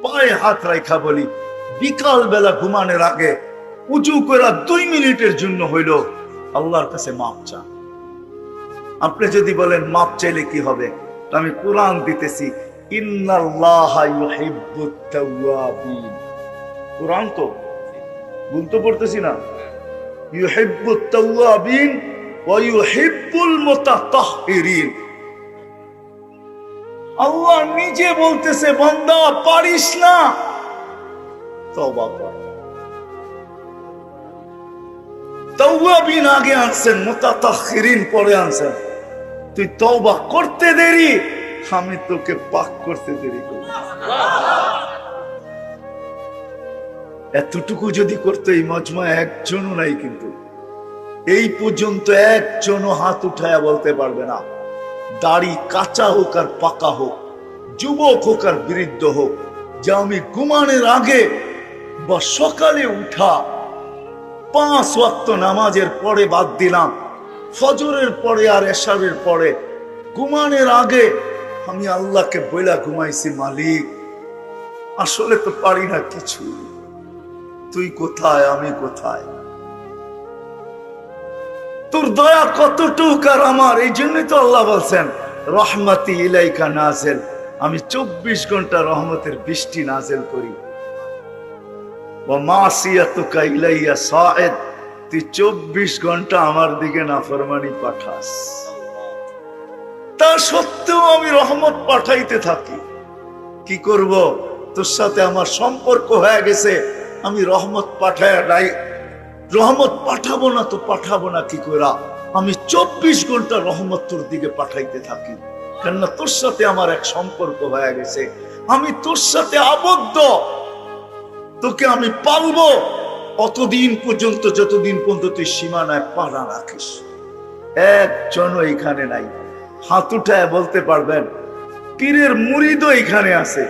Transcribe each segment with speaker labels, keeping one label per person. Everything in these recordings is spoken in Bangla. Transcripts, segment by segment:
Speaker 1: পায়ে হাত রাখা বলি, বিকাল বেলা ঘুমানোর আগে উজু করে 2 মিনিটের জন্য হইল আল্লাহর কাছে মাপ চান। আপনি যদি বলেন মাপ চাইলে কি হবে, তো আমি কোরআন দিতেছি, ইন্নাল্লাহা ইউহিব্বুত তাওয়াবিন। কোরআন তো বলতে পড়তেছি না, ইউহিব্বুত তাওয়াবিন ওয়া ইউহিব্বুল মুতাতাহহিরিন। আল্লাহ নিজে বলতেছে, বান্দা পারিস না, তওবা কর। তাওয়াবিন আগে আনছেন, মুতাতাহহিরিন পরে আনছেন। তুই তওবা করতে দেরি, আমি তোকে পাক করতে দেরি করি। এতটুকু যদি করতে এই মজমায় একজনও নাই, কিন্তু এই পর্যন্ত একজনও হাত উঠায়া বলতে পারবে না, দাড়ি কাঁচা হোক আর পাকা হোক, যুবক হোক আর বৃদ্ধ হোক, যে আমি ঘুমানোর আগে বা সকালে উঠা 5 ওয়াক্ত নামাজের পরে বাদ দিলাম, ফজরের পরে আর এশারের পরে ঘুমানোর আগে আমি আল্লাহকে বইলা ঘুমাইছি, মালিক আসলে তো পারি না কিছু, তুই কোথায়, আমি কোথায়, তোর দয়া কতটুক আর আমার। এই জন্যই তো আল্লাহ বলছেন, রহমতি ইলাইকা নাজেল, আমি 24 ঘন্টা রহমতের বৃষ্টি নাজেল করি। ওয়া মাসিয়াতুকা ইলাইয়া সাঈদ, তুই 24 ঘন্টা আমার দিকে নাফরমানি পাঠাস, তা সত্ত্বেও আমি রহমত পাঠাইতে থাকি। কি করব, তোর সাথে আমার সম্পর্ক হয়ে গেছে, আমি রহমত রহমত পাঠাবো না তো পাঠাবো না কি করে? আমি 24 ঘন্টা রহমত তোর দিকে পাঠাইতে থাকি, কেননা তোর সাথে আমার এক সম্পর্ক হয়ে গেছে, আমি তোর সাথে আবদ্ধ, তোকে আমি পালবো অতদিন পর্যন্ত যতদিন পর্যন্ত তুই সীমানায় পাড়া রাখিস। একজনও এখানে নাই, হাত উঠায় বলতে পারবেন পীরের মুরিদও এখানে আছে।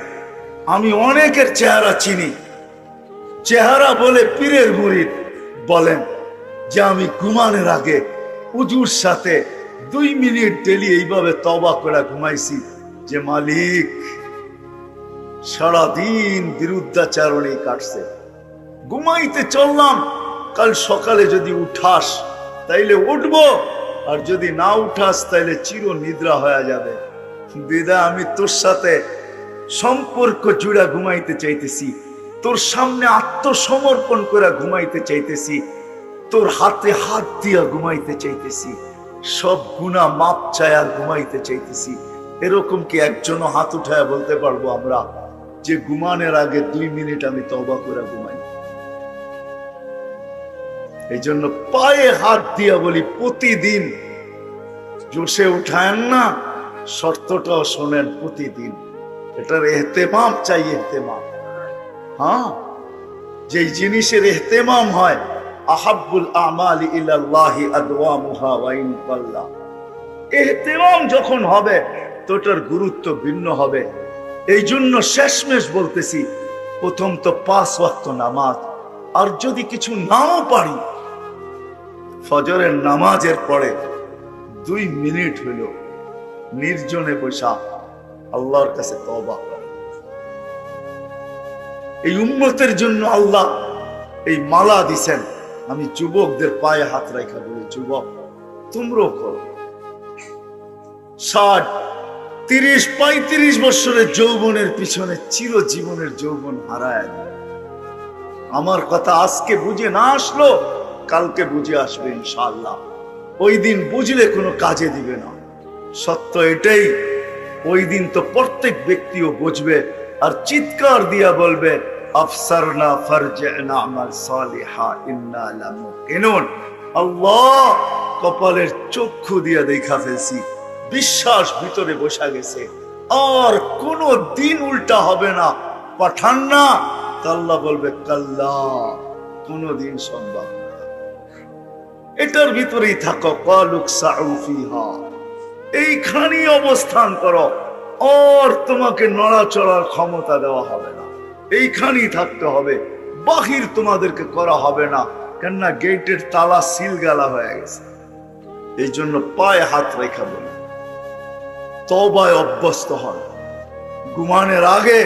Speaker 1: আমি অনেকের চেহারা চিনি, চেহারা বলে পীরের মুরিদ বলেন যে আমি ঘুমানোর আগে উজুর সাথে 2 মিনিট ডেলি এইভাবে তওবা করে ঘুমাইছি, যে মালিক সারাদিন বিরুদ্ধাচারণে কাটছে, ঘুমাইতে চললাম, কাল সকালে যদি উঠাস তাইলে উঠবো, আর যদি না উঠাস তাইলে চির নিদ্রা হয়ে যাবে। বিদায় আমি তোর সাথে সম্পর্ক জুড়া ঘুমাইতে চাইতেছি, তোর সামনে আত্মসমর্পণ করে ঘুমাইতে চাইতেছি, তোর হাতে হাত দিয়া ঘুমাইতে চাইতেছি, সব গুনাহ মাপ চায়া ঘুমাইতে চাইতেছি। এরকম কি একজনও হাত উঠায় বলতে পারবো আমরা যে ঘুমানোর আগে 2 মিনিট আমি তওবা করে ঘুমাই? এই জন্য পায়ে হাত দিয়া বলি, প্রতিদিন জোশে উঠায়েন না, শর্তটাও শোনেন, প্রতিদিন এটার এহতেমাম চাই, এহতেমাম। হ্যাঁ, যে জিনিসের এহতেমাম হয়, আহাব্বুল আমালি ইলাল্লাহি আদওয়ামুহা ওয়া ইন কাল্লা, এহতেমাম যখন হবে তো এটার গুরুত্ব ভিন্ন হবে। এই জন্য শেষমেশ বলতেছি, প্রথম তো 5 ওয়াক্ত নামাজ, আর যদি কিছু নাও পারি ফজরের নামাজের পরে 2 মিনিট হইল নির্জনে বসা আল্লাহর কাছে তওবা করে। এই উম্মতের জন্য আল্লাহ এই মালা দিছেন। আমি যুবকদের পায়ে হাত রাখা বলি, যুবক তোমরাও করো। 60, 30, 35 বছরের যৌবনের পিছনে চিরজীবনের যৌবন হারায় যায়। আমার কথা আজকে বুঝে না আসলো, কালকে বুঝে আসবে ইনশাআল্লাহ। ওই দিন বুঝলে কোনো কাজে দিবে না। সত্য এটাই, ওই দিন তো প্রত্যেক ব্যক্তিও বুঝবে আর চিৎকার দিয়া বলবে, আফসারনা ফারজি'না আমাল সালিহা ইন্না লামুকিনুন। আল্লাহ কপালের চক্ষু দিয়া দেখা ফেলছি, বিশ্বাস ভিতরে বসা গেছে, আর কোনো দিন উল্টা হবে না, পাঠান না। আল্লাহ বলবে কাল্লা, কোনদিন সম্ভব না। এটার ভিতরেই থাকো, কালুক সাউ ফিহা, এইখানেই অবস্থান করো, আর তোমাকে নড়াচড়ার ক্ষমতা দেওয়া হবে না, এইখানেই থাকতে হবে, বাহির তোমাদেরকে করা হবে না, কেননা গেটের তালা সিল গালা হয়ে গেছে। এই জন্য পায়ে হাত রেখা বলি, তওবায় অভ্যস্ত হন। ঘুমানোর আগে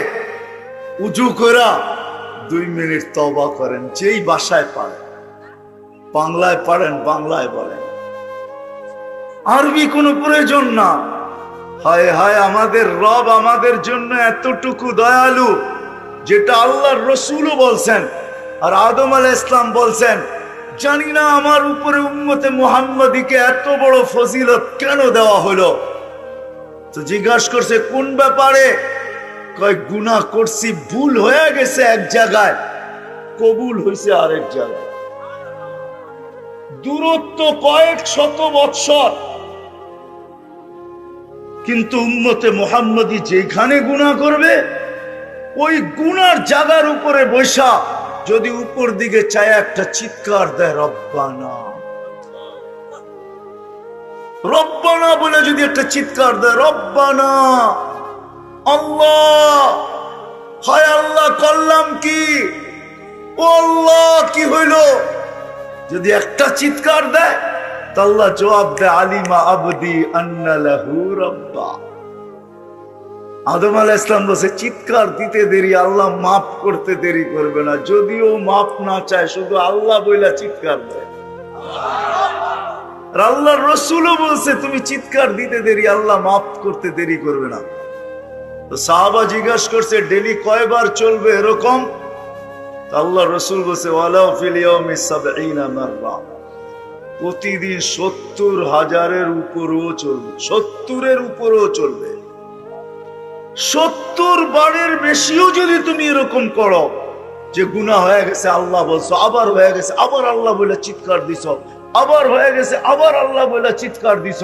Speaker 1: উজু করা 2 মিনিট তওবা করেন, যেই ভাষায় পারেন, বাংলায় পারেন বাংলায় বলেন, আরবি কোনো প্রয়োজন না। হায় হায়, আমাদের রব আমাদের জন্য এতটুকু দয়ালু, যেটা আল্লাহর রসুলও বলছেন আর আদম আলাইহিস সালাম বলছেন। জানি না আমার উপরে উম্মতে মুহাম্মাদীকে এত বড় ফজিলত কেন দেওয়া হলো। তো জিজ্ঞাসা করছে কোন ব্যাপারে? কয় গুনাহ করছি, ভুল হয়ে গেছে এক জায়গায়, কবুল হয়েছে আরেক জায়গায়। দূরত্ব কয়েক শত বৎসর, কিন্তু উম্মতে মুহাম্মাদী যেখানে গুনাহ করবে ওই গুনার জায়গার উপরে বৈশা যদি উপর দিকে চায় একটা চিৎকার দেয়, রব্বানা রব্বানা বলে যদি একটা চিৎকার দেয়, রব্বানা, আল্লাহ, হায় আল্লাহ করলাম কি, ও আল্লাহ কি হইল, যদি একটা চিৎকার দেয় তা আল্লাহ জবাব দেয়, আলিমা আবদি আন্না লাহু রাব্বা। আদম আলাইহিস সালাম বলছে চিৎকার দিতে দেরি, আল্লাহ মাফ করতে দেরি করবে না। যদিও মাফ না চায়, শুধু আল্লাহ বইলা চিৎকার দেয়। আর আল্লাহর রাসূলও বলছে তুমি চিৎকার দিতে দেরি, আল্লাহ মাফ করতে দেরি করবে না। তো সাহাবা জিজ্ঞাসা করছে ডেলি কয়বার চলবে এরকম? আল্লাহ রাসূল বলছে ওয়ালাউ ফিল ইয়াউমি ৭০ মাররা, প্রতিদিন ৭০,০০০-এর উপরেও চলবে, ৭০-এর উপরেও চলবে। ৭০ বারের বেশিও যদি তুমি এরকম করো যে গুনাহ হয়ে গেছে আল্লাহ বলছো, আবার হয়ে গেছে আবার আল্লাহ বলে চিৎকার দিছ, আবার হয়ে গেছে আবার আল্লাহ বলে চিৎকার দিছ,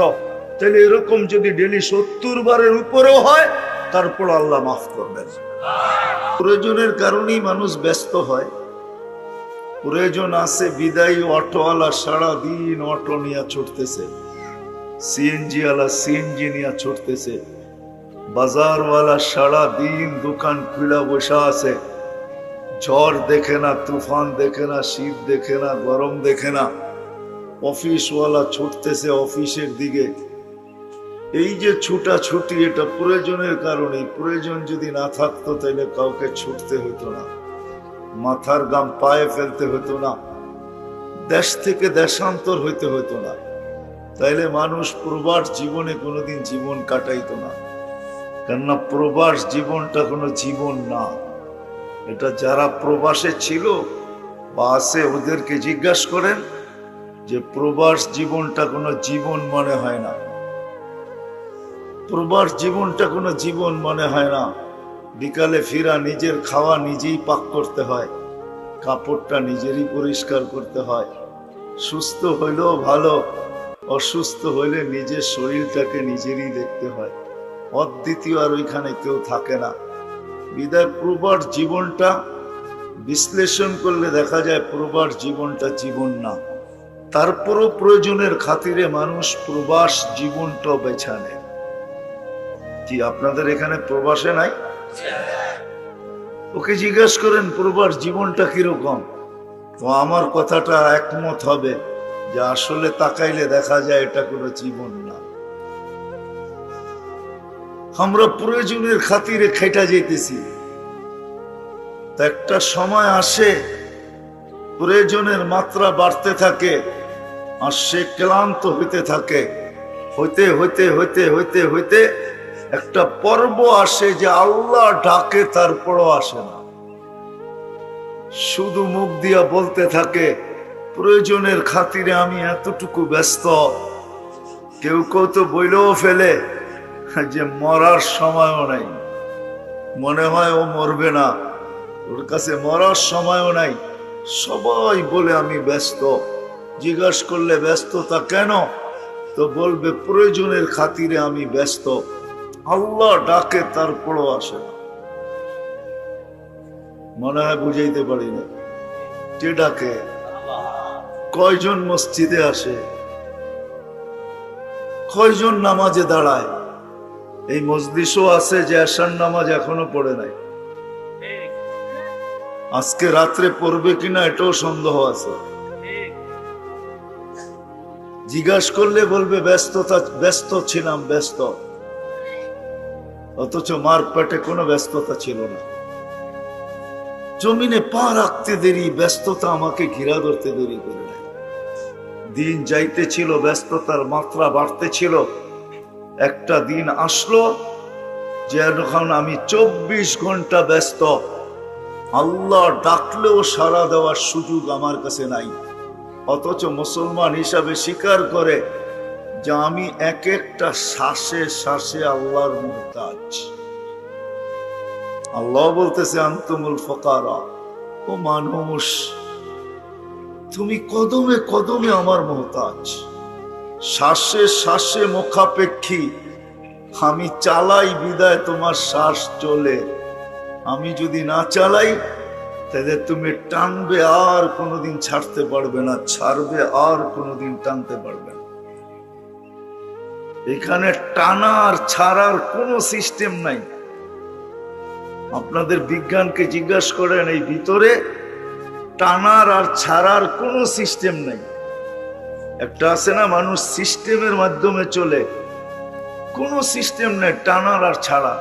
Speaker 1: তাহলে এরকম যদি ডেলি ৭০ বারের উপরেও হয় তারপর আল্লাহ মাফ করবেন। প্রয়োজনের কারণেই মানুষ ব্যস্ত হয়। প্রয়োজন আছে বিদায়ী অটোওয়ালা সারাদিন অটো নিয়ে ছুটতেছে, সিএনজি ওয়ালা সিএনজি নিয়ে ছুটতেছে, বাজারওয়ালা সারাদিন দোকান খুলা বসা আছে, ঝড় দেখে না, তুফান দেখে না, শীত দেখে না, গরম দেখে না। অফিসওয়ালা ছুটতেছে অফিসের দিকে। এই যে ছুটাছুটি, এটা প্রয়োজনের কারণে। প্রয়োজন যদি না থাকতো তাহলে কাউকে ছুটতে হতো না, মাথার গাম পায়ে ফেলতে হতো না, দেশ থেকে দেশান্তর হইতে হতো না, তাইলে মানুষ প্রবাস জীবনে কোনোদিন জীবন কাটাইতো না। কেননা প্রবাস জীবনটা কোনো জীবন না। এটা যারা প্রবাসে ছিল বা আছে ওদেরকে জিজ্ঞাসা করেন যে প্রবাস জীবনটা কোনো জীবন মনে হয় না। প্রবাস জীবনটা কোনো জীবন মনে হয় না। বিকালে ফিরা, নিজের খাওয়া নিজেই পাক করতে হয়, কাপড়টা নিজেরই পরিষ্কার করতে হয়, সুস্থ হইলেও ভালো, অসুস্থ হইলে নিজের শরীরটাকে নিজেরই দেখতে হয়। অদ্বিতীয় আর ওইখানে কেউ থাকে না। বিদায় প্রবাস জীবনটা বিশ্লেষণ করলে দেখা যায় প্রবাস জীবনটা জীবন না। তারপরও প্রয়োজনের খাতিরে মানুষ প্রবাস জীবনটা বেছে নেয়। কি আপনাদের এখানে প্রবাসে নাই? ওকে জিজ্ঞাসা করেন প্রবাস জীবনটা কিরকম, তো আমার কথাটা একমত হবে যে আসলে তাকাইলে দেখা যায় এটা কোনো জীবন না। আমরা প্রয়োজনের খাতিরে খেটা যেতেছি, তা একটা সময় আসে প্রয়োজনের মাত্রা বাড়তে থাকে আর সে ক্লান্ত হইতে থাকে। হইতে হইতে হইতে হইতে হইতে একটা পর্ব আসে যে আল্লাহ ডাকে তারপরও আসে না, শুধু মুখ দিয়া বলতে থাকে প্রয়োজনের খাতিরে আমি এতটুকু ব্যস্ত। কেউ কেউ তো বইলেও ফেলে যে মরার সময়ও নাই, মনে হয় ও মরবে না, ওর কাছে মরার সময়ও নাই। সবাই বলে আমি ব্যস্ত। জিজ্ঞাসা করলে ব্যস্ততা কেন, তো বলবে প্রয়োজনের খাতিরে আমি ব্যস্ত। আল্লাহ ডাকে তারপরও আসে না। মনে হয় বুঝাইতে পারি না। কে ডাকে? কয়জন মসজিদে আসে, কয়জন নামাজে দাঁড়ায়? এই মজলিসও আছে যে আশার নামাজ এখনো পড়ে নাই, আজকে রাত্রে পড়বে কিনা এটাও সন্দেহ আছে। জিজ্ঞাসা করলে বলবে ব্যস্ত ছিলাম, ব্যস্ত। অথচ মার পেটে কোনো ব্যস্ততা ছিল না। জমিনে পা রাখতে দেরি, ব্যস্ততা আমাকে ঘিরা ধরতে দেরি করে নাই। দিন যাইতেছিল, ব্যস্ততার মাত্রা বাড়তেছিল। একটা দিন আসলো যে এখন আমি 24 ঘন্টা ব্যস্ত। আল্লাহ ডাকলেও সাড়া দেওয়ার সুযোগ আমার কাছে নাই। অথচ মুসলমান হিসাবে স্বীকার করে যে আমি এক একটা শ্বাসে শ্বাসে আল্লাহর মুহতাজ। আল্লাহ বলতেছে আনতুমুল ফুকারা, ও মানুষ তুমি কদমে কদমে আমার মুহতাজ। শ্বাসে শ্বাসে মুখাপেক্ষী। আমি চালাই বিদায় তোমার শ্বাস চলে। আমি যদি না চালাই তাহলে তুমি টানবে আর কোনোদিন ছাড়তে পারবে না, ছাড়বে আর কোনোদিন টানতে পারবে না। এখানে টানা আর ছাড়ার কোনো সিস্টেম নাই। আপনাদের বিজ্ঞানকে জিজ্ঞাসা করেন, এই ভিতরে টানার আর ছাড়ার কোনো সিস্টেম নাই। একটা আছে না, মানুষ সিস্টেমের মাধ্যমে চলে, কোনো সিস্টেম নেই টানার আর ছাড়া।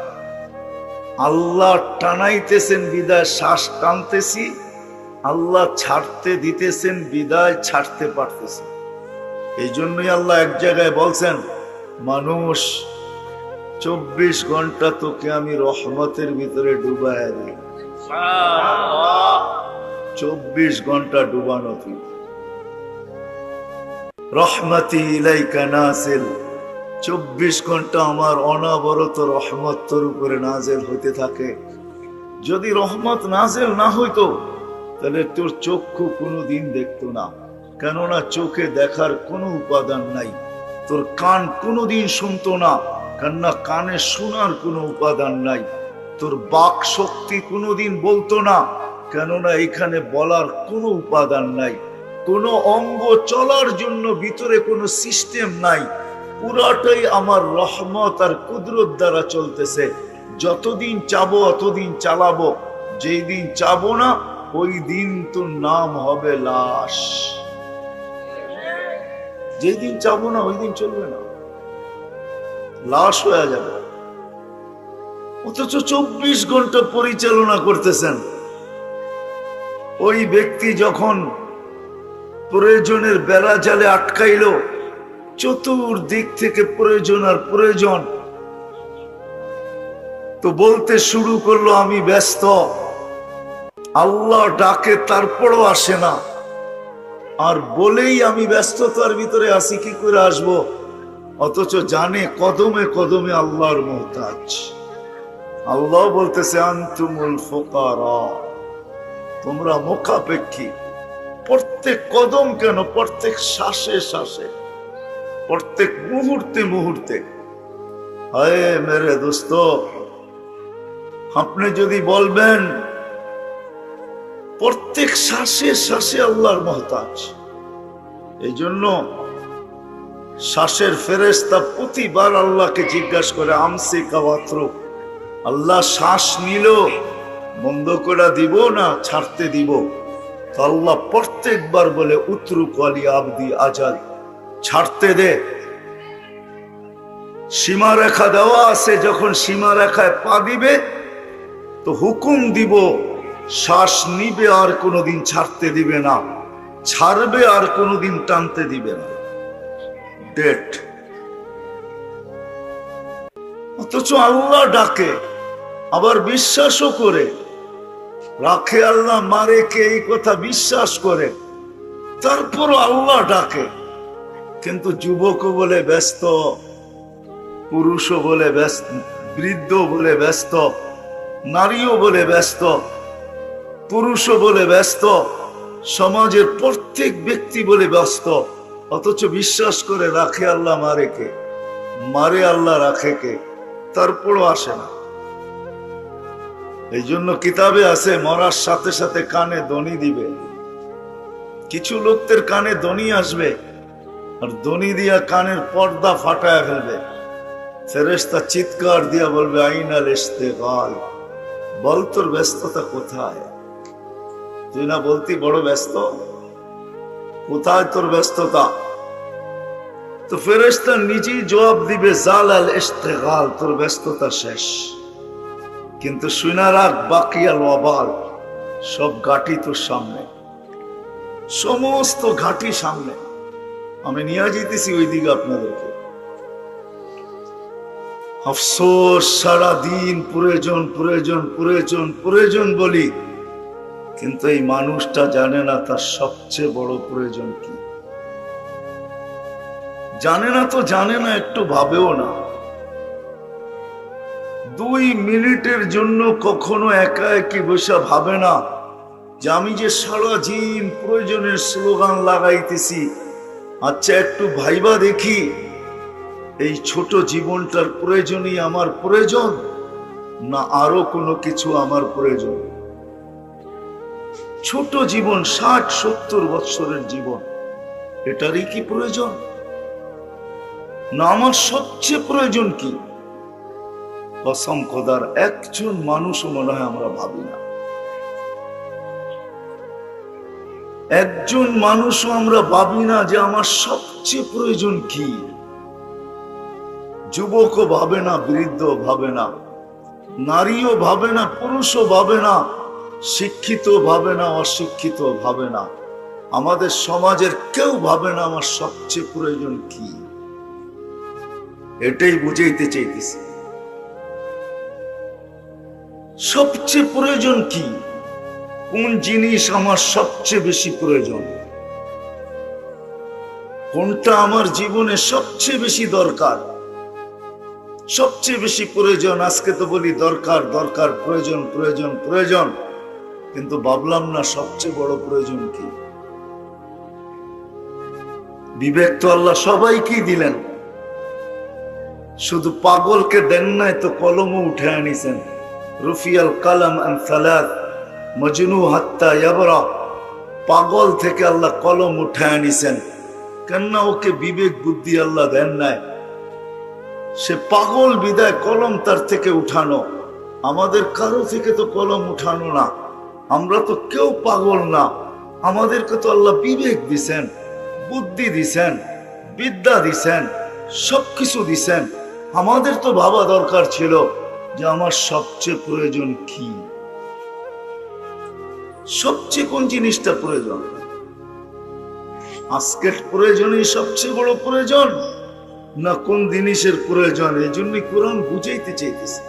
Speaker 1: আল্লাহ টানাইতেছেন বিদায় শ্বাস টানতেছি, আল্লাহ ছাড়তে দিতেছেন বিদায় ছাড়তে পারতেছি। এই জন্যই আল্লাহ এক জায়গায় বলছেন, মানুষ 24 ঘন্টা তোকে আমি রহমতের ভিতরে ডুবাইয়া দিই। 24 ঘন্টা ডুবানো তুই। রহমতি ইলাইকা নাজিল, 24 ঘন্টা আমার অনবরত রহমত তোর উপরে নাজেল হইতে থাকে। যদি রহমত নাজেল না হইতো তাহলে তোর চক্ষু কোনোদিন দেখতো না, কেননা চোখে দেখার কোনো উপাদান নাই। তোর কান কোনোদিন শুনতো না, কেননা কানে শোনার কোনো উপাদান নাই। তোর বাক শক্তি কোনোদিন বলতো না, কেননা এখানে বলার কোনো উপাদান নাই। কোনো অঙ্গ চলার জন্য ভিতরে কোনো সিস্টেম নাই। পুরাটাই আমার রহমত আর কুদরত দ্বারা চলতেছে। যতদিন চাবো অতদিন চালাবো, যেই দিন চাবো না ওই দিন তোর নাম হবে লাশ। যেদিন চাবো না ওই দিন চলবে না, লাশ হয়ে যাবে। অথচ 24 ঘন্টা পরিচালনা করতেছেন। ওই ব্যক্তি যখন প্রয়োজনের বেড়া জালে আটকাইল, চতুর্দিক থেকে প্রয়োজন আর প্রয়োজন, তো বলতে শুরু করলো আমি ব্যস্ত। আল্লাহ ডাকে তারপরও আসে না, আর বলেই আমি ব্যস্ততার ভিতরে আসি, কি করে আসবো? অথচ জানে কদমে কদমে আল্লাহর মুহতাজ। আল্লাহ বলতেছে আনতুমুল ফুকারা, তোমরা মুখাপেক্ষী। প্রত্যেক কদম কেন, প্রত্যেক শ্বাসে শ্বাসে, প্রত্যেক মুহূর্তে মুহূর্তে। হায় মেরে দোস্ত, আপনি যদি বলবেন প্রত্যেক শ্বাসে শ্বাসে আল্লাহর মুহতাজ। এই জন্য শ্বাসের ফেরেশতা প্রতিবার আল্লাহকে জিজ্ঞাসা করে আমসি কাওয়াত্র, আল্লাহ শ্বাস নিল বন্ধ করে দিব না ছাড়তে দিব? তো আল্লাহ প্রত্যেকবার বলে উতরুক আলী আবদি আজাল, ছাড়তে দে। সীমারেখা দেওয়া আছে, যখন সীমারেখায় পা দিবে তো হুকুম দিব, শ্বাস নিবে আর কোনোদিন ছাড়তে দিবে না, ছাড়বে আর কোনোদিন টানতে দিবে না। ডেট। অথচ আল্লাহ ডাকে, আবার বিশ্বাসও করে রাখে। আল্লাহ মারে কে, এই কথা বিশ্বাস করে, তারপরও আল্লাহ ডাকে। কিন্তু যুবকও বলে ব্যস্ত, পুরুষও বলে ব্যস্ত, বৃদ্ধ বলে ব্যস্ত, নারীও বলে ব্যস্ত, পুরুষও বলে ব্যস্ত, সমাজের প্রত্যেক ব্যক্তি বলে ব্যস্ত। অথচ বিশ্বাস করে রাখে আল্লাহ মারে কে, মারে আল্লাহ রাখে কে, তারপরও আসে না। এই জন্য কিতাবে আছে মরার সাথে সাথে কানে দনি দিবে। কিছু লোকদের কানে দনি আসবে আর দনি দিয়া কানের পর্দা ফাটায় ফেলবে। ফেরেশতা চিৎকার দিয়া বলবে আইনাল ইস্তেগাল, বল তোর ব্যস্ততা কোথায়? তুই না বলতি বড় ব্যস্ত, কোথায় তোর ব্যস্ততা? তো ফেরেশতা নিজেই জবাব দিবে জালাল ইস্তেগাল, তোর ব্যস্ততা শেষ। কিন্তু শুনা রাখ বাকিয়াল ওয়াবাল, সব ঘাটি তোর সামনে, সমস্ত ঘাটি সামনে। আমি নিয়ে যেতেছি ওই দিকে আপনাদেরকে। আফসোস, সারাদিন প্রয়োজন প্রয়োজন প্রয়োজন প্রয়োজন বলি, কিন্তু এই মানুষটা জানে না তার সবচেয়ে বড় প্রয়োজন কি। জানে না তো জানে না, একটু ভাবেও না। 2 মিনিটের জন্য কখনো একা একই বসে ভাবে না যে আমি যে সারাদিন প্রয়োজনের স্লোগান লাগাইতেছি, আচ্ছা একটু ভাইবা দেখি এই ছোট জীবনটার প্রয়োজনই আমার প্রয়োজন, না আরো কোনো কিছু আমার প্রয়োজন। ছোট জীবন, 60-70 বৎসরের জীবন, এটারই কি প্রয়োজন, না আমার সবচেয়ে প্রয়োজন কি? কসম খোদার, একজন মানুষও মনে হয় আমরা ভাবি না। একজন মানুষও আমরা ভাবি না যে আমার সবচেয়ে প্রয়োজন কি। যুবকও ভাবে না, বৃদ্ধ ভাবে না, নারীও ভাবে না, পুরুষও ভাবে না, শিক্ষিত ভাবে না, অশিক্ষিত ভাবে না, আমাদের সমাজের কেউ ভাবে না আমার সবচেয়ে প্রয়োজন কি। এটাই বুঝাইতে চাইতেছি, সবচেয়ে প্রয়োজন কি, কোন জিনিস আমার সবচেয়ে বেশি প্রয়োজন, কোনটা আমার জীবনে সবচেয়ে বেশি দরকার, সবচেয়ে বেশি প্রয়োজন। আজকে তো বলি দরকার দরকার, প্রয়োজন প্রয়োজন প্রয়োজন, কিন্তু ভাবলাম না সবচেয়ে বড় প্রয়োজন কি। বিবেক তো আল্লাহ সবাইকেই দিলেন, শুধু পাগলকে দেন নাই তো কলমও উঠে আনিছেন। রুফিয়াল কালাম আন সালাত মজনু হাত্তা ইয়াবরা, পাগল থেকে আল্লাহ কলম উঠে আনিছেন। কেননা ওকে বিবেক বুদ্ধি আল্লাহ দেন নাই, সে পাগল বিদায় কলম তার থেকে উঠানো। আমাদের কারো থেকে তো কলম উঠানো না, আমরা তো কেউ পাগল না। আমাদেরকে তো আল্লাহ বিবেক দিছেন, বুদ্ধি দিছেন, বিদ্যা দিছেন, সবকিছু দিছেন। আমাদের তো ভাবা দরকার ছিল যে আমার সবচেয়ে প্রয়োজন কি, সবচেয়ে কোন জিনিসটা প্রয়োজন। আজকের প্রয়োজনই সবচেয়ে বড় প্রয়োজন, না কোন জিনিসের প্রয়োজন। এই জন্যই কোরআন বুঝাইতে চাইতেছে,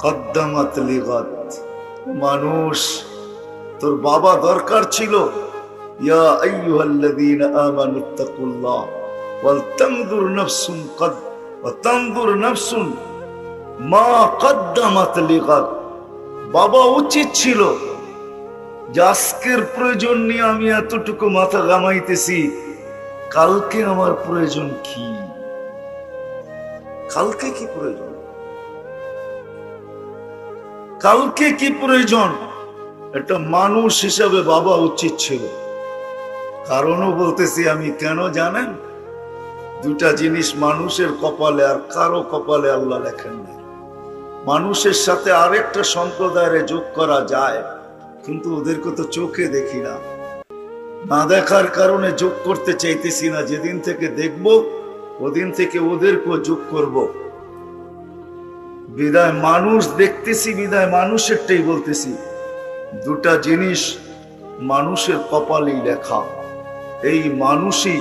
Speaker 1: কদ্দামাত লিগাত। মানুষ, তোর বাবা দরকার ছিল, ইয়া আইয়ুহাল্লাযীনা আমানুত্তাকুল্লাহ ওয়াল তানজুর নাফসুন ওয়া তানজুর নাফসুন মা কদ্দামাত লিগাত। বাবা উচিত ছিল যে আজকের প্রয়োজন নিয়ে আমি এতটুকু মাথা ঘামাইতেছি, কালকে আমার প্রয়োজন কি, কালকে কি প্রয়োজন, কালকে কি প্রয়োজন, এটা মানুষ হিসাবে বাবা উচিত ছিল। কারণও বলতেছি আমি কেন জানেন, 2টা জিনিস মানুষের কপালে আর কারো কপালে আল্লাহ লেখেন না। মানুষের সাথে আরেকটা সম্প্রদায়ের যোগ করা যায়, কিন্তু ওদেরকে তো চোখে দেখি না, না দেখার কারণে যোগ করতে চাইতেছি না। যেদিন থেকে দেখব ওদিন থেকে ওদেরকেও যোগ করব। বিদায় মানুষ দেখতেছি, বিদায় মানুষেরটাই বলতেছি। 2টা জিনিস মানুষের কপালেই লেখা। এই মানুষই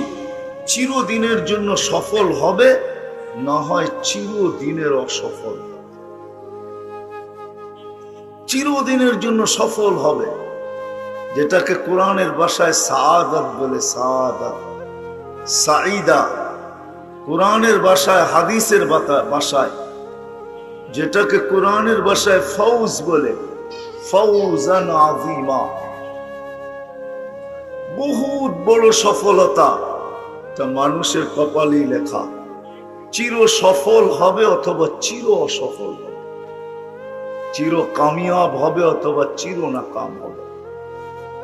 Speaker 1: চিরদিনের জন্য সফল হবে, না হয় চিরদিনের অসফল। চিরদিনের জন্য সফল হবে, যেটাকে কোরআনের ভাষায় সাআদাত বলে, সাআদাত, সাঈদা। কোরআনের ভাষায়, হাদিসের ভাষায় যেটাকে কোরআনের ভাষায় ফৌজ বলে, ফৌজান আযীমা, বহুত বড় সফলতা। তা মানুষের কপালেই লেখা, চির সফল হবে অথবা চির অসফল হবে, চির কামিয়াব হবে অথবা চির নাকাম হবে।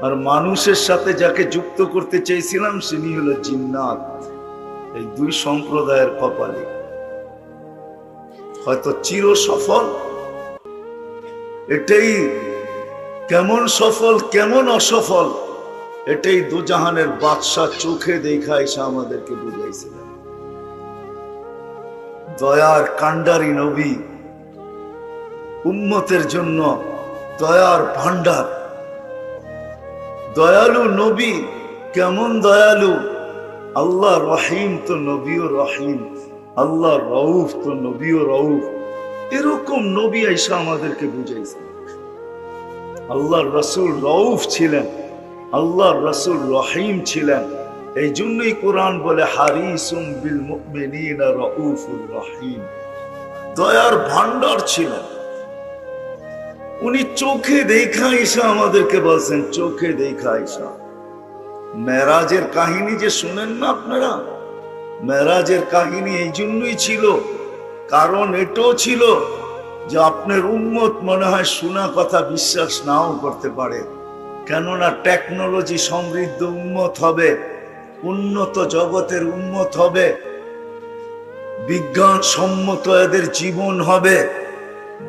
Speaker 1: আর মানুষের সাথে যাকে যুক্ত করতে চেয়েছিলাম তিনি হলো জিন্নাত। এই 2 সম্প্রদায়ের কপালে হয়তো চির সফল, এটাই কেমন সফল কেমন অসফল এটাই দুজাহানের বাদশা চোখে দেখা এসে আমাদেরকে বুঝাইছিলেন। দয়ার কান্ডারি নবী উম্মতের জন্য দয়ার ভান্ডার, দয়ালু নবী। কেমন দয়ালু? আল্লাহ রহিম তো নবীও রহিম, আল্লাহ রউফ তো নবীও রউফ। এরকম নবী আইসা আমাদেরকে বুঝাইছে। আল্লাহর রাসূল রউফ ছিলেন, আল্লাহর রাসূল রহিম ছিলেন। এই জন্যই কোরআন বলে হারিসুম বিল মুমিনিনা রাউফুর রহিম। দয়ার ভান্ডার ছিলেন উনি। চোখে দেখা ঈসা আমাদেরকে বলছেন, চোখে দেখা ঈসা। মেরাজের কাহিনী যে শুনেন না আপনারা, মেরাজের কাহিনী এই জন্যই ছিল, কারণ এটাও ছিল যে আপনার উম্মত মনে হয় শোনা কথা বিশ্বাস নাও করতে পারে। কেননা টেকনোলজি সমৃদ্ধ উম্মত হবে, উন্নত জগতের উম্মত হবে, বিজ্ঞান সম্মত এদের জীবন হবে।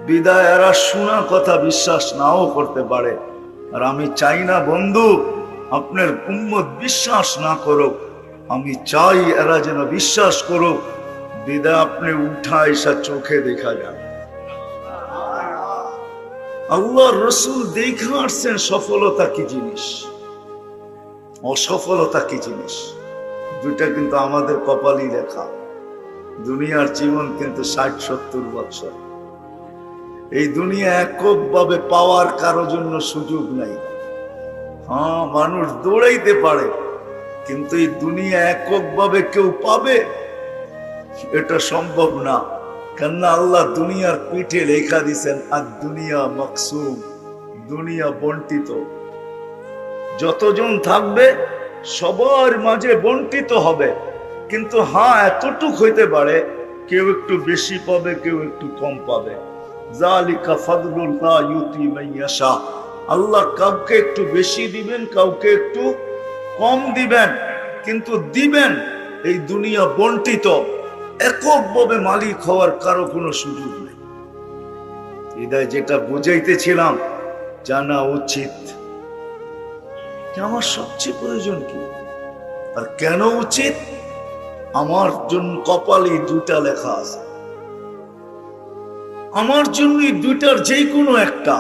Speaker 1: বিদায় এরা শোনা কথা বিশ্বাস নাও করতে পারে। আর আমি চাই না বন্ধু আপনার উম্মত বিশ্বাস না করুক, আমি চাই এরা যেন বিশ্বাস করুক। বিদায় আপনি উঠা এসা চোখে দেখা যান। আল্লাহর রাসূল দেখে আসছেন সফলতা কি জিনিস, অসফলতা কি জিনিস। দুইটা কিন্তু আমাদের কপালই লেখা। দুনিয়ার জীবন কিন্তু ৬০-৭০ বছর। এই দুনিয়া এককভাবে পাওয়ার কারোর জন্য সুযোগ নাই। হ্যাঁ, মানুষ দৌড়াইতে পারে, কিন্তু এই দুনিয়া এককভাবে কেউ পাবে এটা সম্ভব না। কেননা আল্লাহ দুনিয়ার পিঠে লেখা দিছেন আর দুনিয়া মাকসুম, দুনিয়া বন্টিত। যতজন থাকবে সবার মাঝে বন্টিত হবে, কিন্তু হ্যাঁ এতটুক হইতে পারে কেউ একটু বেশি পাবে, কেউ একটু কম পাবে। যালিকা ফাদলুল্লাহ ইউতি মান ইয়াশা। আল্লাহ কাউকে একটু বেশি দিবেন, কাউকে একটু কম দিবেন, কিন্তু দিবেন। এই দুনিয়া বন্টিত, এককভাবে মালিক হওয়ার কারো কোনো সুযোগ নেই। হৃদয় যেটা বুঝাইতেছিলাম, জানা উচিত যে আমার সবচেয়ে প্রয়োজন কি আর কেন উচিত। আমার জন্য কপালে দুইটা লেখা আছে, আমার জন্য দুইটার যে কোনো একটা।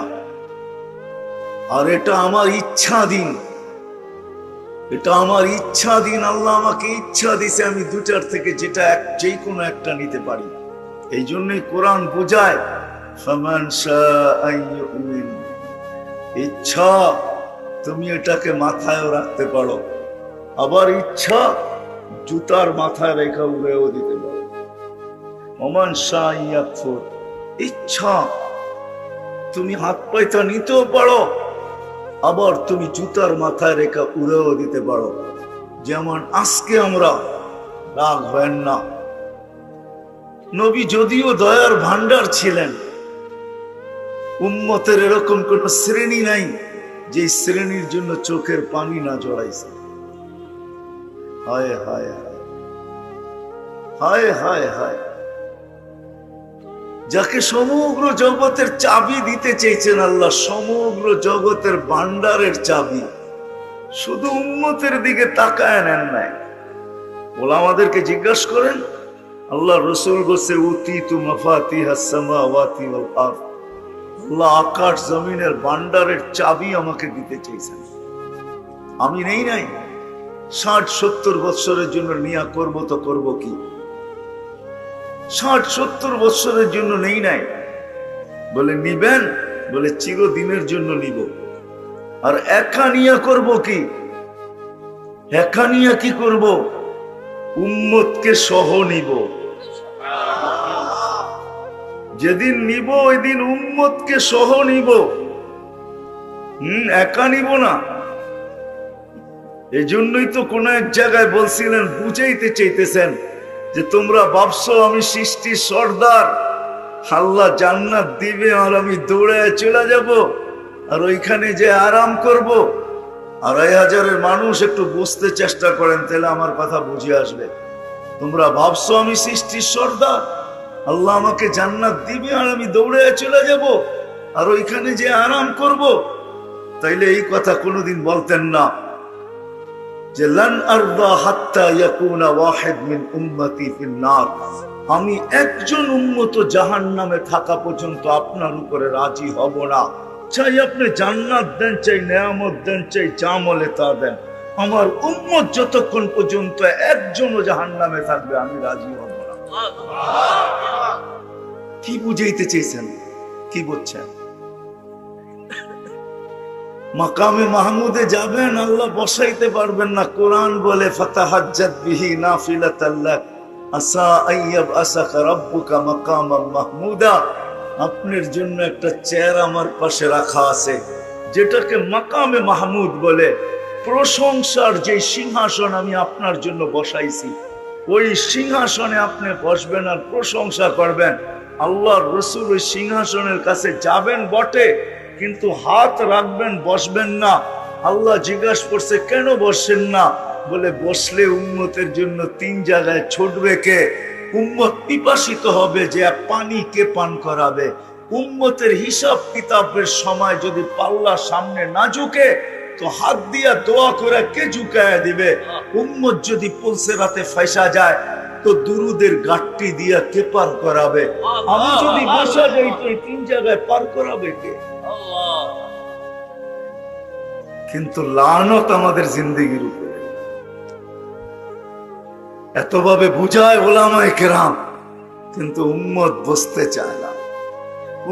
Speaker 1: আর এটা আমার ইচ্ছাধীন, এটা আমার ইচ্ছাধীন। আল্লাহ আমাকে ইচ্ছা দিছে আমি দুটার থেকে যেটা যে কোনো একটা নিতে পারি। এই জন্যই কোরআন বোঝায় ফামান শাআ ইউমিন। ইচ্ছা তুমি এটাকে মাথায়ও রাখতে পারো, আবার ইচ্ছা জুতার মাথায় রেখা উড়েও দিতে পারো। ওমান শাআ ইয়াকফুর। ইচ্ছা তুমি হাত পাইতা নিতেও পারো, আবার তুমি জুতার মাথায় রেখা উড়েও দিতে পারো। যেমন আজকে আমরা, রাগ হয় না, নবী যদিও দয়ার ভান্ডার ছিলেন, উম্মতের এরকম কোন শ্রেণী নাই যে শ্রেণীর জন্য চোখের পানি না জড়াইছে। হায় হায় হায় হায় হায় হায়। যাকে সমগ্র জগতের চাবি দিতে চেয়েছেন আল্লাহ, সমগ্র জগতের ভান্ডারের চাবি, শুধু উম্মতের দিকে তাকায় নেন নাই। ওলামাদেরকে জিজ্ঞাসা করেন, আল্লাহ রসুল বলছে উতিতু মাফাতিহাস সামাওয়াতি ওয়াল আরদ। আল্লাহ আকাশ জমিনের ভান্ডারের চাবি আমাকে দিতে চেয়েছেন, আমি নেই নাই। ৬০-৭০ বছরের জন্য নিয়া করব তো করব কি? ৬০-৭০ বছরের জন্য নেই নাই। বলে নিবেন, বলে চিরদিনের জন্য নিব। আর একা নিয়া করব কি? একা নিয়া কি করব? উম্মতকে সহ নিব। যেদিন নিব ওই দিন উম্মতকে সহ নিব, একা নিব না। এই জন্যই তো কোন এক জায়গায় বলছিলেন, বুঝাইতে চাইতেছেন যে তোমরা ভাবছো আমি সৃষ্টির সর্দার, আল্লাহ জান্নাত দিবে আর আমি দৌড়ায় চলে যাব আর ওইখানে যে আরাম করব। ২৫০০০ মানুষ একটু বুঝতে চেষ্টা করেন, তাহলে আমার কথা বুঝে আসবে। তোমরা ভাবছো আমি সৃষ্টির সর্দার, আল্লাহ আমাকে জান্নাত দিবে আর আমি দৌড়ায় চলে যাব আর ওইখানে যে আরাম করব, তাইলে এই কথা কোনোদিন বলতেন না যে লান আরদা হাত্তা ইয়াকুনা ওয়াহিদ মিন উম্মতি ফিন নার। আমি একজন উম্মত জাহান্নামে থাকা পর্যন্ত আপনার উপরে রাজি হব না। চাই আপনি জান্নাত দেন, চাই নেয়ামত দেন, চাই জামলে তা দেন, আমার উম্মত যতক্ষণ পর্যন্ত একজনও জাহান্নামে থাকবে আমি রাজি হব না। কি বুঝাইতে চেয়েছেন? কি বলছেন? মাকামে মাহমুদে যাবেন, আল্লাহ বসাইতে পারবেন না। কোরআন বলে ফাতাহাজ্জাত বিহি নাফিলাতাল লাক আসা আইয়াব আসাকা রাব্বুকা মাকামাম মাহমুদা। আপনার জন্য একটা চেয়ার আমার পাশে রাখা আছে, যেটাকে মাকামে মাহমুদ বলে। প্রশংসার যে সিংহাসন আমি আপনার জন্য বসাইছি, ওই সিংহাসনে আপনি বসবেন আর প্রশংসা করবেন। আল্লাহর রাসূল ওই সিংহাসনের কাছে যাবেন বটে, কিন্তু হাত রাখবেন, বসবেন না। আল্লাহ জিজ্ঞাসা করছে কেন বসেন না? বলে বসলে উম্মতের জন্য 3 জায়গায় ছুটবে কে? উম্মত পিপাসিত হবে, যে পানি কে পান করাবে? উম্মতের হিসাব কিতাবের সময় যদি পাল্লা সামনে না ঝুঁকে, তো হাত দিয়া দোয়া করে কে ঝুঁকায় দিবে? উম্মত যদি পুলসেরাতে ফাঁসা যায়, তো দুরুদের গাট্টি দিয়া কে পার করাবে? আমি যদি বসা যাই, তো এই 3 জায়গায় পার করাবে কে? কিন্তু লানত আমাদের জিন্দেগির উপরে এতভাবে বুঝায় ওলামায়ে কেরাম, কিন্তু উম্মত বসতে চায় না।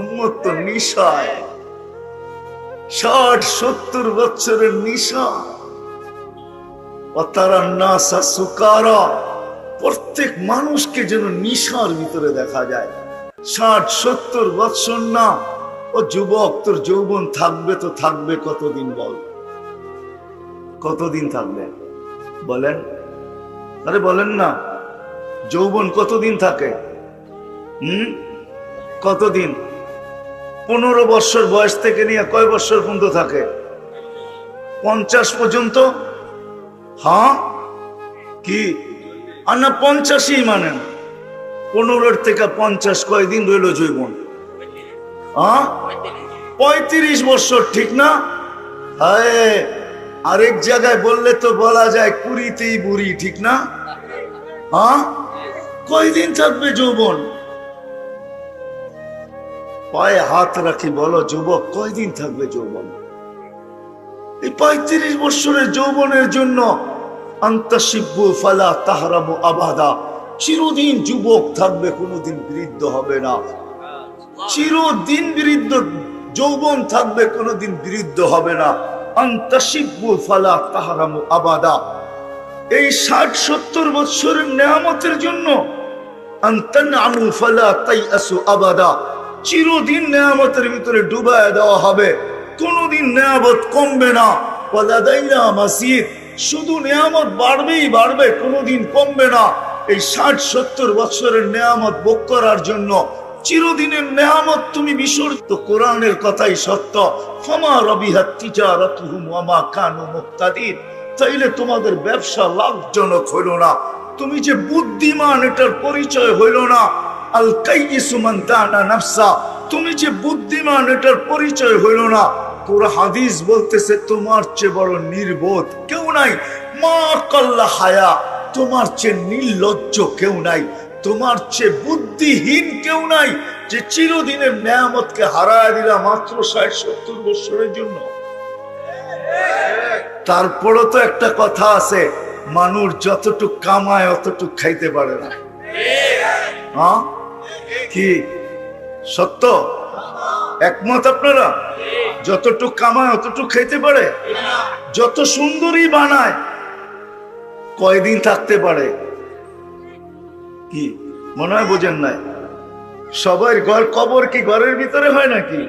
Speaker 1: উম্মত তো নিশায়, 60-70 বছরের নিশা। অতারান্নাসা সুকারা, প্রত্যেক মানুষকে যেন নিশার ভিতরে দেখা যায়। 60-70 বছর না, ও যুবক, তোর যৌবন থাকবে তো থাকবে কতদিন? বল, কতদিন থাকবে বলেন? আরে বলেন না, যৌবন কতদিন থাকে? কতদিন? 15 বছর বয়স থেকে নিয়ে কয় বছর পর্যন্ত থাকে? 50 পর্যন্ত। হ্যাঁ কি না 85ই মানেন? 15 থেকে 50 কয়দিন রইল যৌবন? 35 বছর, ঠিক না? হ্যাঁ, আরেক জায়গায় বললে তো বলা যায় 20তেই বুড়ি, ঠিক না? কয়দিন থাকবে যৌবন? পায়ে হাত রাখি, বলো যুবক, কয়দিন থাকবে যৌবন? এই 35 বছরের যৌবনের জন্য আন্তাশিব্বু ফালা তাহরামু আবাদা, চিরদিন যুবক থাকবে, কোনোদিন বৃদ্ধ হবে না। চিরদিন বৃদ্ধ যৌবন থাকবে, কোনোদিন বৃদ্ধ হবে না। আন্তাশিব্বু ফালা তাহরামু আবাদা, এই 60-70 বছরের নেয়ামতের জন্য আনতানআমু ফালা তাইআসু আবাদা, চিরদিন নেয়ামতের ভিতরে ডুবায় দেওয়া হবে, কোনোদিন নেয়ামত কমবে না। ওয়ালাদাইনা মাসিদ, শুধু নেয়ামত বাড়বেই বাড়বে, কোনোদিন কমবে না। এই 60-70 বছরের নেয়ামত ভোগ করার জন্য চিরদিনের নেয়ামত তুমি বিসর্জিত। কোরআনের কথাই সত্য, ফামা রাবিহাত তিজারাতুহুম ওয়া মা কানু মুক্তাদিন। তাইলে তোমাদের ব্যবসা লাভজনক হইল না, তুমি যে বুদ্ধিমান এটার পরিচয় হইল না। আল কাইয়িসু মান দানা নাফসা, তুমি যে বুদ্ধিমান এটার পরিচয় হইল না। পুরো হাদিস বলতেছে তোমার চেয়ে বড় নির্বোধ কেউ নাই। মা কাল্লা হায়া, তোমার চেয়ে নির্লজ্জ কেউ নাই, তোমার চেয়ে বুদ্ধিহীন কেউ নাই, যে চিরদিনের নেয়ামতকে হারায় দিলা মাত্র 60-70 বছরের জন্য। তারপরও তো একটা কথা আছে, মানুষ যতটুক কামায় অতটুক খাইতে পারে না। কি সত্য? একমত আপনারা? যতটুক কামায় অতটুক খাইতে পারে? যত সুন্দরী বানায়, কয়দিন থাকতে পারে? কি মনে হয় বোঝেন নাই? সবার ঘর কবর কি ঘরের ভিতরে হয় নাকি?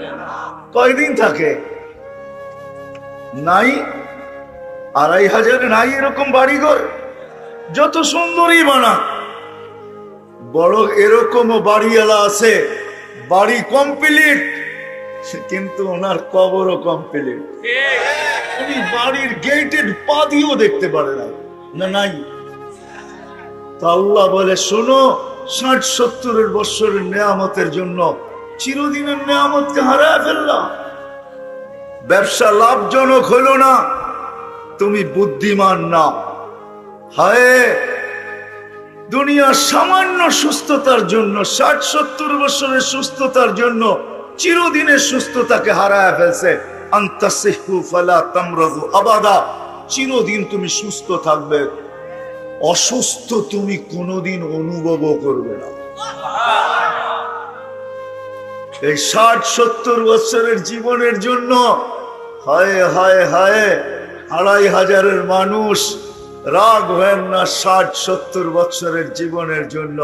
Speaker 1: কয়দিন থাকে? নাই 2500 নাই এরকম বাড়ি ঘর, যত সুন্দরী বানা। বড় এরকমও বাড়িওয়ালা আছে, বাড়ি কমপ্লিট, কিন্তু ওনার কবরও কমপ্লিট। উনি বাড়ির গেটের পা দিয়েও দেখতে পারে না। নাই তো আল্লাহ বলে, শোনো, 60-70 বছরের নেয়ামতের জন্য চিরদিনের নেয়ামতকে হারায় ফেললাম। ব্যবসা লাভজনক হইল না, তুমি বুদ্ধিমান না। হায়, দুনিয়ার সামান্য সুস্থতার জন্য, 60-70 বছরের সুস্থতার জন্য চিরদিনের সুস্থতাকে হারায় ফেলছে। আনতাসিহু ফালা তামরাদু আবাদা, চিরদিন তুমি সুস্থ থাকবে, অসুস্থ তুমি কোনোদিন অনুভবও করবে না। এই 60-70 বছরের জীবনের জন্য হায় হায় হায় 2500 মানুষ রাগ হয় না। 60-70 বছরের জীবনের জন্য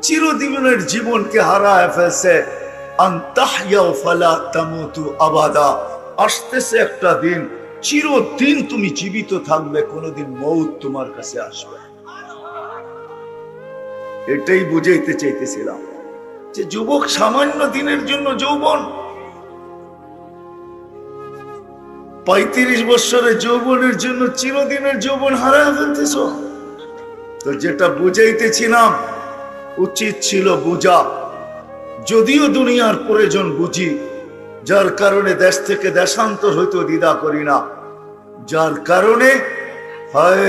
Speaker 1: চিরদিনের জীবনকে হারায় ফেলছে। আনতাহইয়া ফালা তামুতু আবাদা, আসতেছে একটা দিন চিরদিন তুমি জীবিত থাকবে, কোনোদিন মউত তোমার কাছে আসবে। এটাই বুঝাইতে চাইতেছিলাম যে যুবক, সামান্য দিনের জন্য যৌবন, 35 বছরের যৌবনের জন্য চিরদিনের যৌবন হারায় ফেলতেছ। তো যেটা বুঝাইতেছিলাম, উচিত ছিল বুঝা, যদিও দুনিয়ার প্রয়োজন বুঝি, যার কারণে দেশ থেকে দেশান্তর হইতে দ্বিধা করি না, যার কারণে হয়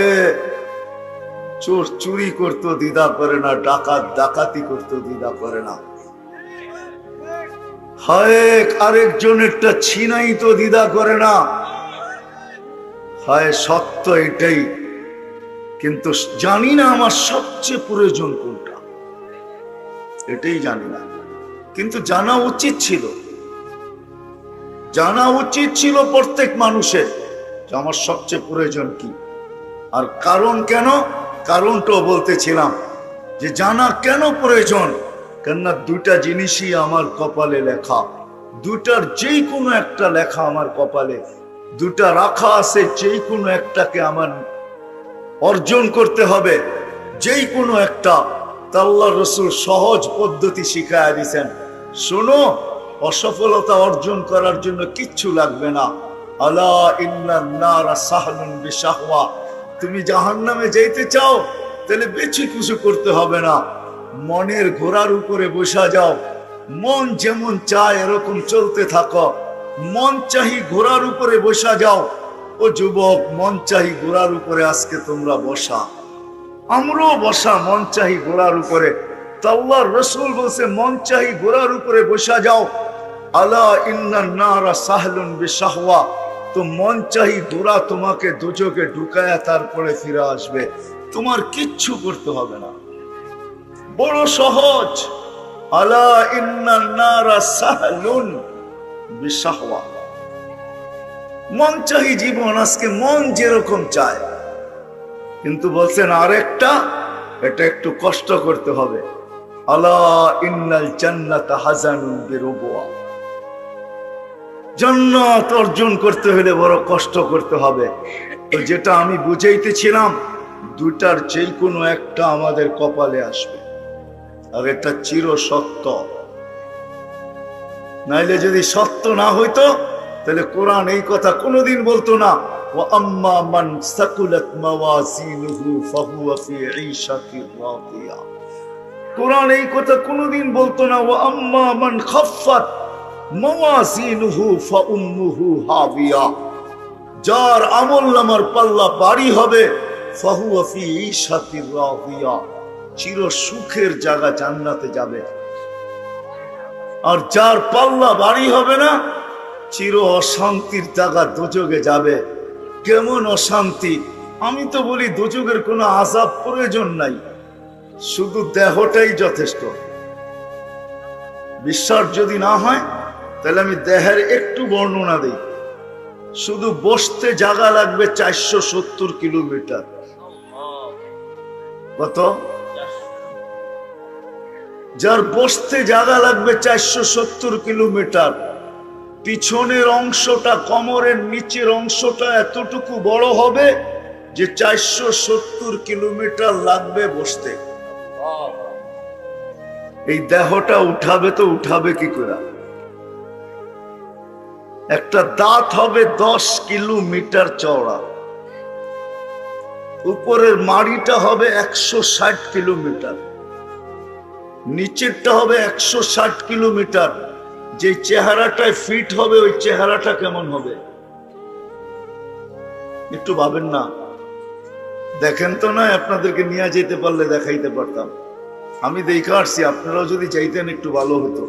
Speaker 1: চোর চুরি করতে দ্বিধা করে না, ডাকাত ডাকাতি করতে দ্বিধা করে না, হয় আরেকজনেরটা ছিনাই তো দ্বিধা করে না, হয় সত্য এটাই। কিন্তু জানি না আমার সবচেয়ে প্রয়োজন কোনটা, এটাই জানি না। কিন্তু জানা উচিত ছিল, জানা উচিত ছিল প্রত্যেক মানুষের যে আমার সবচেয়ে প্রয়োজন কি, আর কারণ কেন, কারণটাও বলতেছিলাম যে জানা কেন প্রয়োজন। কেননা দুইটা জিনিসই আমার কপালে লেখা, দুটার যেই কোনো একটা লেখা আমার কপালে, দুটা রাখা আছে, যেই কোনো একটাকে আমার অর্জন করতে হবে, যেই কোনো একটা। আল্লাহর রাসূল সহজ পদ্ধতি শিখায়া দিয়েছেন, শোনো, অসফলতা অর্জন করার জন্য কিচ্ছু লাগবে না। আলা ইন্নান নারা সাহলুন বিশাহওয়া, তুমি জাহান্নামে যাইতে চাও তাহলে বেশি কিছু করতে হবে না, মনের ঘোড়ার উপরে বসা যাও, মন যেমন চায় এরকম চলতে থাকো, মন চাহি ঘোড়ার উপরে বসা যাও। ও যুবক, মন চাহি ঘোড়ার উপরে আজকে তোমরা বসা, আমরাও বসা মন চাহি ঘোড়ার উপরে। তো আল্লাহর রাসূল বলছে মন চাহি ঘোড়ার উপরে বসা যাও। আলা ইন্নান নারা সাহলুন বিশাহওয়া, তো মন চাহি ঘোড়া তোমাকে দোজখে ঢুকায়া তারপরে ফিরে আসবে, তোমার কিচ্ছু করতে হবে না, বড় সহজ। আলা ইন্নান নারা সাহলুন বিশাহওয়া, মন চাহি জীবন, আজকে মন যেরকম চায়। কিন্তু বলছেন আরেকটা, এটা একটু কষ্ট করতে হবে। আলা ইন্নাল জান্নাতা হাজানুন বিরুবওয়া, জান্নাত অর্জন করতে হলে বড় কষ্ট করতে হবে। তো যেটা আমি বুঝাইতেছিলাম, দুটার যে কোনো একটা আমাদের কপালে আসবে, আর এটা চির সত্য। নাইলে যদি সত্য না হইতো তাহলে কোরআন এই কথা কোনোদিন বলতো না, ওয়া আম্মা মান সাকুলাত মাওয়াজিনুহু ফাহুয়া ফি ঈশাতির রাদিয়া। কোরআন এই কথা কোনোদিন বলতো না, ওয়া আম্মা মান খাফফাত মাওয়াজিনুহু ফাউম্মুহু হাবিয়া। যার আমলনামার পাল্লা ভারী হবে, ফাহুয়া ফি ঈশাতির রাদিয়া, চির সুখের জায়গা জান্নাতে যাবে। আর যার পাল্লা ভারী হবে না, চির অশান্তির জায়গা দোজখে যাবে। কেমন অশান্তি? আমি তো বলি দোজখের কোনো আযাব প্রয়োজন নাই, শুধু দেহটাই যথেষ্ট। বিশ্বাস যদি না হয় তাহলে আমি দেহের একটু বর্ণনা দিই। শুধু বসতে জায়গা লাগবে 470 কিলোমিটার। কত? যার বসতে জায়গা লাগবে 470 কিলোমিটার, পিছনের অংশটা, কোমরের নিচের অংশটা এতটুকু বড় হবে যে 470 কিলোমিটার লাগবে বসতে। এই দেহটা উঠাবে তো উঠাবে কি করে? একটা দাঁত হবে 10 কিলোমিটার চওড়া, উপরের মাড়িটা হবে 160 কিলোমিটার, নিচেরটা হবে 160 কিলোমিটার। যে চেহারাটায় ফিট হবে ওই চেহারাটা কেমন হবে একটু ভাবেন না? দেখেন তো, না আপনাদেরকে নিয়ে যেতে পারলে দেখাইতে পারতাম। আমি দেখে আসছি, আপনারাও যদি চাইতেন একটু ভালো হতো।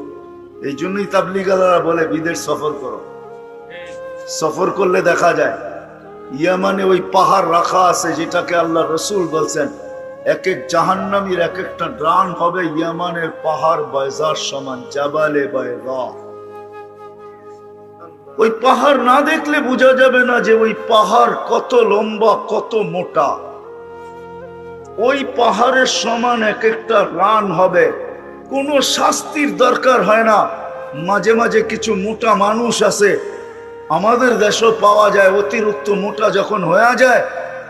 Speaker 1: এই জন্যই তাবলীগালারা বলে বিদেশ সফর করো। সফর করলে দেখা যায় ইয়ামানে ওই পাহাড় রাখা আছে, যেটাকে আল্লাহ রসুল বলছেন এক এক জাহান্নামীর এক একটা ডান হবে ইয়ামানের পাহাড় বায়জার সমান, জাবালে বায়জা। ওই পাহাড় না দেখলে বোঝা যাবে না যে ওই পাহাড় কত লম্বা, কত মোটা। ওই পাহাড়ের সমান এক একটা রান হবে, কোনো শাস্তির দরকার হয় না। মাঝে মাঝে কিছু মোটা মানুষ আছে, আমাদের দেশেও পাওয়া যায়, অতিরিক্ত মোটা যখন হয়ে যায়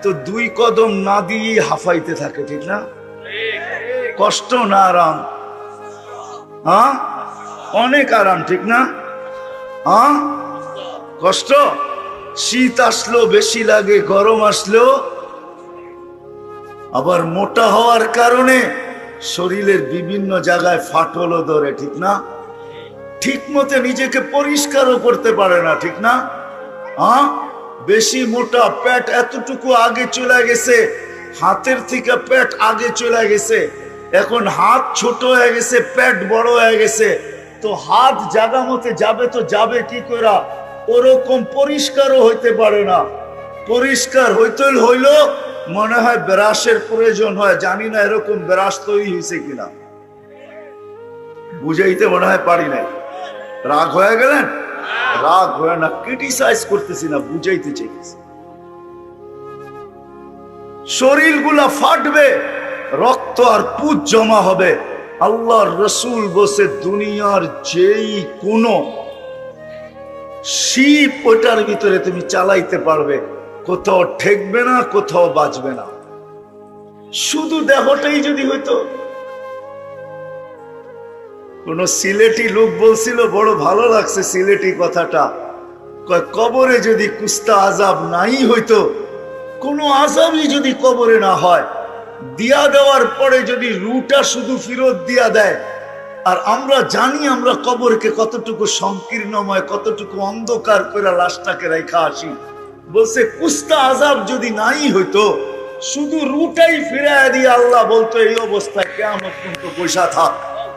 Speaker 1: তো 2 কদম না দিয়ে হাফাইতে থাকে, ঠিক না? কষ্ট না আরাম? হ্যাঁ, অনেক আরাম, ঠিক না? হ্যাঁ, কষ্ট। শীত আসলো বেশি লাগে, গরম আসলো। আবার মোটা হওয়ার কারণে শরীরের বিভিন্ন জায়গায় ফাটলও ধরে, ঠিক না? ঠিক মতো নিজেকে পরিষ্কারও করতে পারে না, ঠিক না? হ্যাঁ, বেশি মোটা, পেট এতটুকু আগে চলে গেছে, হাতের থেকে পেট আগে চলে গেছে। এখন হাত ছোট হয়ে গেছে, পেট বড় হয়ে গেছে, তো হাত জায়গা মতে যাবে তো যাবে কি করে? ওরকম পরিষ্কারও হইতে পারে না। পরিষ্কার হইতে হইল মনে হয় ব্রাশের প্রয়োজন হয়, জানি না এরকম ব্রাশ তৈরি হয়েছে কিনা, বুঝাইতে মনে হয় পারি নাই। রাগ হয়ে গেলেন? রাগ হয়ে না, ক্রিটিসাইজ করতেছি না, বুঝাইতে চাইতেছি। শরীরগুলা ফাটবে, রক্ত আর পুজ জমা হবে। আল্লাহর রসুল বসে দুনিয়ার যেই কোনো শিপ ওটার ভিতরে তুমি চালাইতে পারবে, কোথাও ঠেকবে না, কোথাও বাঁচবে না। শুধু দেহটাই যদি হইতো। কোন সিলেটি লোক বলছিল, বড় ভালো লাগছে সিলেটি কথাটা, কবরে যদি কুস্তা আজাব নাই হইতো, কোনো আজাবই যদি কবরে না হয়, দিয়া দেওয়ার পরে যদি রুটা শুধু ফেরত দিয়া দেয়, আর আমরা জানি আমরা কবরকে কতটুকু সংকীর্ণময়, কতটুকু অন্ধকার করে লাশটাকে রেখা আসি। বলছে কুস্তা আজাব যদি নাই হইতো, শুধু রুটাই ফিরাইয়া দিয়ে আল্লাহ বলতো এই অবস্থায় কিয়ামত পর্যন্ত বসা থাক,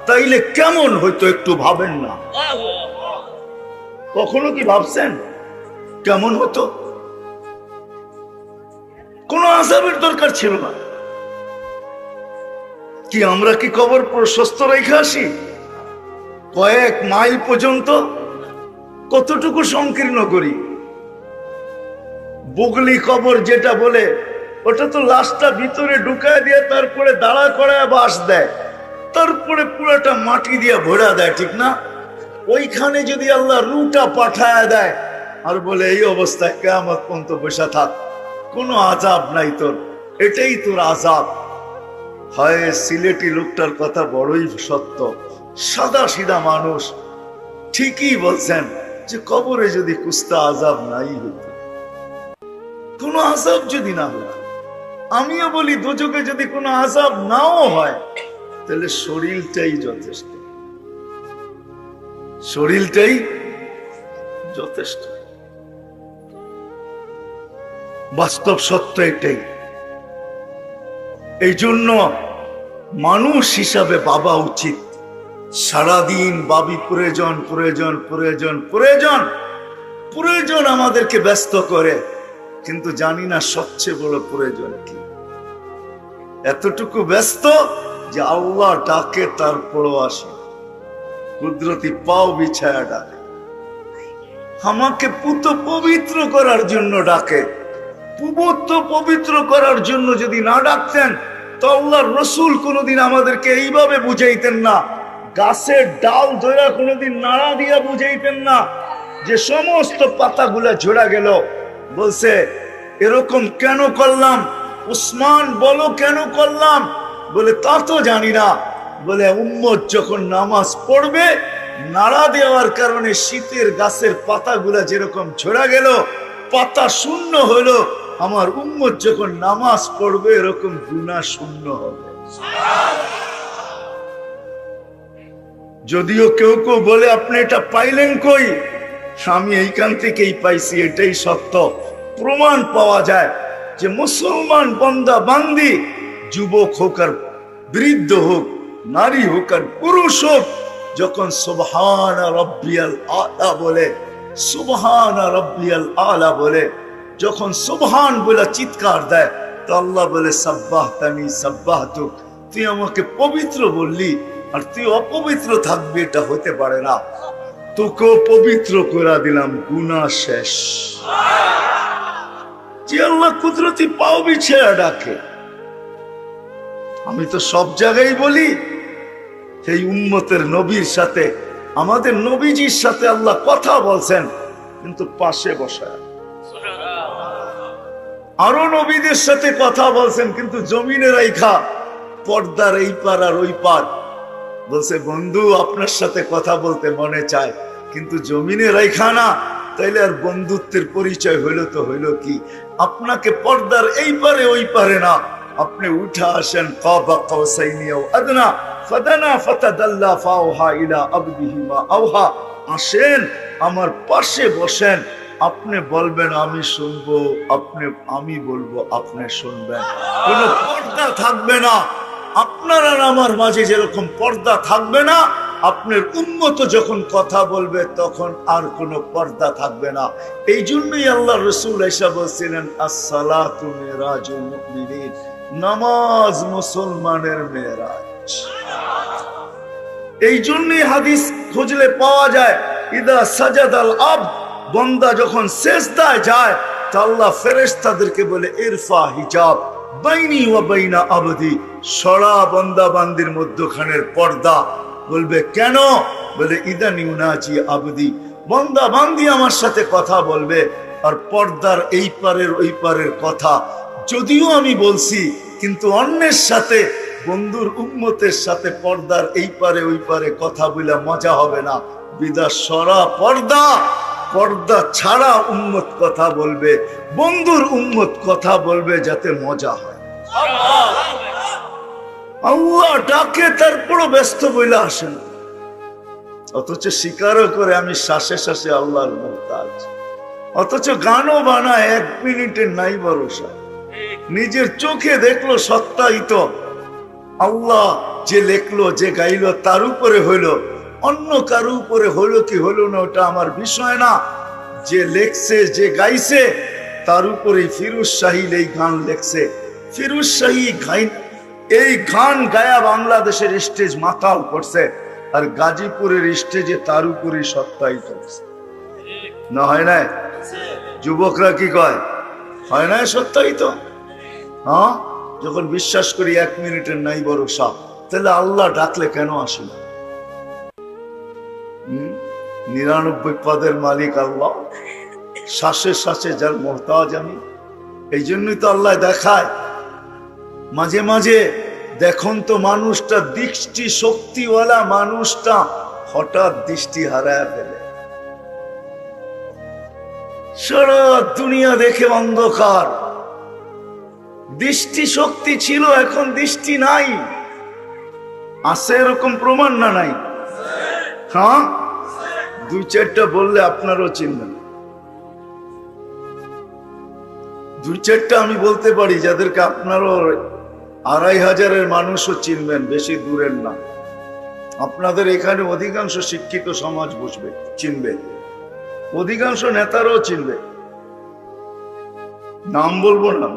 Speaker 1: তাইলে কেমন হইতো একটু ভাবেন না? কখনো কি ভাবছেন কেমন হতো? কোন আযাবের দরকার ছিল না। কি আমরা কি কবর প্রশস্ত রেখে আসি? কয়েক মাইল পর্যন্ত কতটুকু সংকীর্ণ করি? বুগলি কবর যেটা বলে, ওটা তো লাশটা ভিতরে ঢুকায় দিয়ে তারপরে দাঁড়া করায় বাঁশ দেয়, তারপরে পুরোটা মাটি দিয়ে ভরা দেয়, ঠিক না? ওইখানে যদি আল্লাহ রুটা পাঠায় দেয় আর বলে এই অবস্থায় কিয়ামত পর্যন্ত বসে থাক, কোনো আযাব নাই তোর, এটাই তোর আযাব। হয় সিলেটি লোকটার কথা বড়ই সত্য, সাদা সিধা মানুষ, ঠিকই বলছেন যে কবরে যদি কুস্তা আযাব নাই হতো, কোনো আযাব যদি না হতো, আমিও বলি দোজখে যদি কোনো আযাব নাও হয়, তাহলে শরীরটাই যথেষ্ট, শরীরটাই যথেষ্ট। বাস্তব সত্য এটাই। এই জন্য মানুষ হিসাবে ভাবা উচিত, সারাদিন ভাবি প্রয়োজন প্রয়োজন প্রয়োজন প্রয়োজন প্রয়োজন আমাদেরকে ব্যস্ত করে, কিন্তু জানি না সবচেয়ে বড় প্রয়োজন কি। এতটুকু ব্যস্ত যে আল্লাহ ডাকে তারপরও আসে, কুদরতি পাও বিছায়া ডাকে, আমাকে পুত পবিত্র করার জন্য ডাকে। পুবত্ব পবিত্র করার জন্য যদি না ডাকতেন তো আল্লাহর রসুল কোনোদিন আমাদেরকে এইভাবে বুঝাইতেন না, গাছের ডাল ধরে কোনোদিন নাড়া দিয়া বুঝাইতেন না যে সমস্ত পাতাগুলা ঝরা গেল। বলছে এরকম কেন করলাম উসমান, বলো কেন করলাম? বলে তা তো জানি না। বলে উম্মত যখন নামাজ পড়বে, নাড়া দেওয়ার কারণে শীতের গাছের পাতাগুলা যেরকম ঝরা গেল, পাতা শূন্য হলো, আমার উম্মত যখন নামাজ পড়বে এরকম গুনাহ শূন্য হবে। যদিও কেউ কেউ বলে আপনি এটা পাইলেন কই? আমি এইখান থেকেই পাইছি, এটাই সত্য। প্রমাণ পাওয়া যায় যে মুসলমান বান্দা বান্দি, যুবক হোক আর বৃদ্ধ হোক, নারী হোক আর পুরুষ হোক, যখন সুবহান রাব্বিয়াল আলা বলে, সুবহান রাব্বিয়াল আলা বলে, যখন সুবহান বলে চিৎকার দেয়, তো আল্লাহ বলে সাব্বাহতানি সাব্বাহতুক, তুই আমাকে পবিত্র বললি আর তুই অপবিত্র থাকবি, এটা হতে পারে না, তোকেও পবিত্র করে দিলাম, গুনাহ শেষ। যে আল্লাহ কুদরতি পাও বিছিয়ে ডাকে। আমি তো সব জায়গায় বলি, সেই উম্মতের নবীর সাথে, আমাদের নবীজির সাথে আল্লাহ কথা বলছেন, কিন্তু পাশে বসায়। আরো নবীদের সাথে কথা বলছেন, কিন্তু জমিনে রাইখা পর্দার এই পার আর ওই পার। বলছে বন্ধু আপনার সাথে কথা বলতে মনে চায়, কিন্তু জমিনে রাইখা না, তাইলে আর বন্ধুত্বের পরিচয় হইল তো হইল কি? আপনাকে পর্দার এই পারে ওই পারে না, আপনি উঠা আসেন কাবা কাউসাইনি আও আদনা ফাদানা ফাতাদাল্লা ফাওহা ইলা আবদিহি মা আওহা, আসেন আমার পাশে বসেন, আপনি বলবেন আমি শুনবো, আমি বলবো আপনি শুনবেন, কোনো পর্দা থাকবে না। আপনার আর আমার মাঝে যেরকম পর্দা থাকবে না, আপনার উম্মত যখন কথা বলবে তখন আর কোনো পর্দা থাকবে না। এই জন্যই আল্লাহ রাসূল এসে বলছিলেন আসসালাতু মিরাজুল মুমিনিন, নামাজ মুসলমানের মেরাজ। এই জন্যই হাদিস খুঁজলে পাওয়া যায়, ইদা সাজাদাল আবদ, বান্দা যখন সিজদায় যায়, তো আল্লাহ ফেরেশতাদেরকে বলে ইরফা হিজাব বাইনি ওয়া বাইনা আবদি, সরা বান্দা বান্দির মধ্যখানের পর্দা। বলবে কেন? বলে ইদান ইউনাজি আবদি, বান্দা বান্দি আমার সাথে কথা বলবে, আর পর্দার এই পারের ওই পারের কথা যদিও আমি বলছি, কিন্তু অন্যের সাথে, বন্ধুর উম্মতের সাথে পর্দার এই পারে ওই পারে কথা বলে মজা হবে না। বিদা সরা পর্দা, পর্দা ছাড়া উম্মত কথা বলবে, বন্ধুর উম্মত কথা বলবে যাতে মজা হয়। আল্লাহ ডাকে, তারপরও ব্যস্ত বইলে আসেন, অথচ স্বীকারও করে আমি শ্বাসে শ্বাসে আল্লাহর মুহতাজ, অথচ গানও বানায় 1 মিনিটের নাই ভরসা। নিজের চোখে দেখলো সত্যায়িত, আল্লাহ যে লেখলো যে গাইলো তার উপরে হইল, অন্য কারো উপরে হইলো কি হইল না ওটা আমার বিষয় না। যে লেখছে যে গাইছে তার উপরে ফিরোজ শাহী এই গান লেখছে। ফিরোজ শাহী এই গান গায়া বাংলাদেশের স্টেজ মাতাল করছে, আর গাজীপুরের স্টেজে তার উপরে সত্যায়িত করছে। না হয় না? যুবকরা কি কয়? হয় না সত্যায়িত? হ্যাঁ, যখন বিশ্বাস করি 1 মিনিটের নাই ভরসা, তাহলে আল্লাহ ডাকলে কেন আসে না? 99 পদের মালিক আল্লাহ, শ্বাসে শ্বাসে যার মুহতাজ আমি। এই জন্যই তো আল্লাহ দেখায় মাঝে মাঝে, দেখুন তো মানুষটা দৃষ্টি শক্তিওয়ালা মানুষটা হঠাৎ দৃষ্টি হারায় ফেলে, সারা দুনিয়া দেখে অন্ধকার। দৃষ্টি শক্তি ছিল, এখন দৃষ্টি নাই। আছে এরকম প্রমাণ না নাই? হ্যাঁ, 2-4টা বললে আপনারও চিনবেন। 2-4টা আমি বলতে পারি যাদেরকে আপনারও 2500-এর মানুষও চিনবেন, বেশি দূরের না। আপনাদের এখানে অধিকাংশ শিক্ষিত সমাজ বুঝবে, চিনবে, অধিকাংশ নেতারাও চিনবে। নাম বলবো না,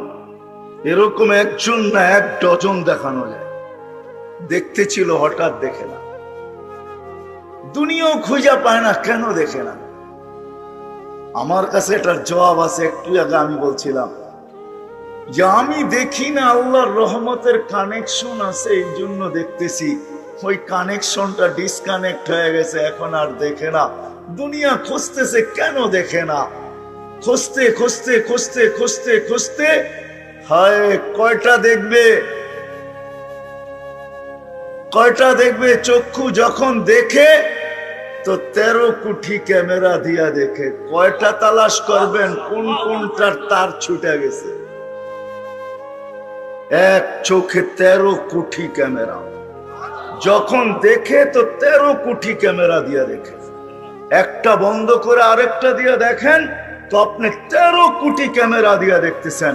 Speaker 1: এরকম একজন না 1 ডজন দেখানো যায়। দেখতে ছিল, হঠাৎ দেখে না। দুনিয়াও খুঁজে পায় না, কেন দেখে না? আমার কাছে এটার জবাব আছে। একটু আগে আমি বলছিলাম যে আমি দেখি না, আল্লাহর রহমতের কানেকশন আছে, এই জন্য দেখতেছি। ওই কানেকশনটা ডিসকানেক্ট হয়ে গেছে, এখন আর দেখে না। দুনিয়া খুঁজতেছে, কেন দেখে না? খুঁজতে খুঁজতে খুঁজতে খুঁজতে খুঁজতে হায় কয়টা দেখবে, কয়টা দেখবে? চক্ষু যখন দেখে তো 13 কোটি ক্যামেরা দিয়া দেখে। কয়টা তালাশ করবেন কোন কোনটার তার ছুটে গেছে? এক চোখে 13 কোটি ক্যামেরা। যখন দেখে তো 13 কোটি ক্যামেরা দিয়া দেখে। একটা বন্ধ করে আরেকটা দিয়া দেখেন তো আপনি 13 কোটি ক্যামেরা দিয়া দেখতেছেন।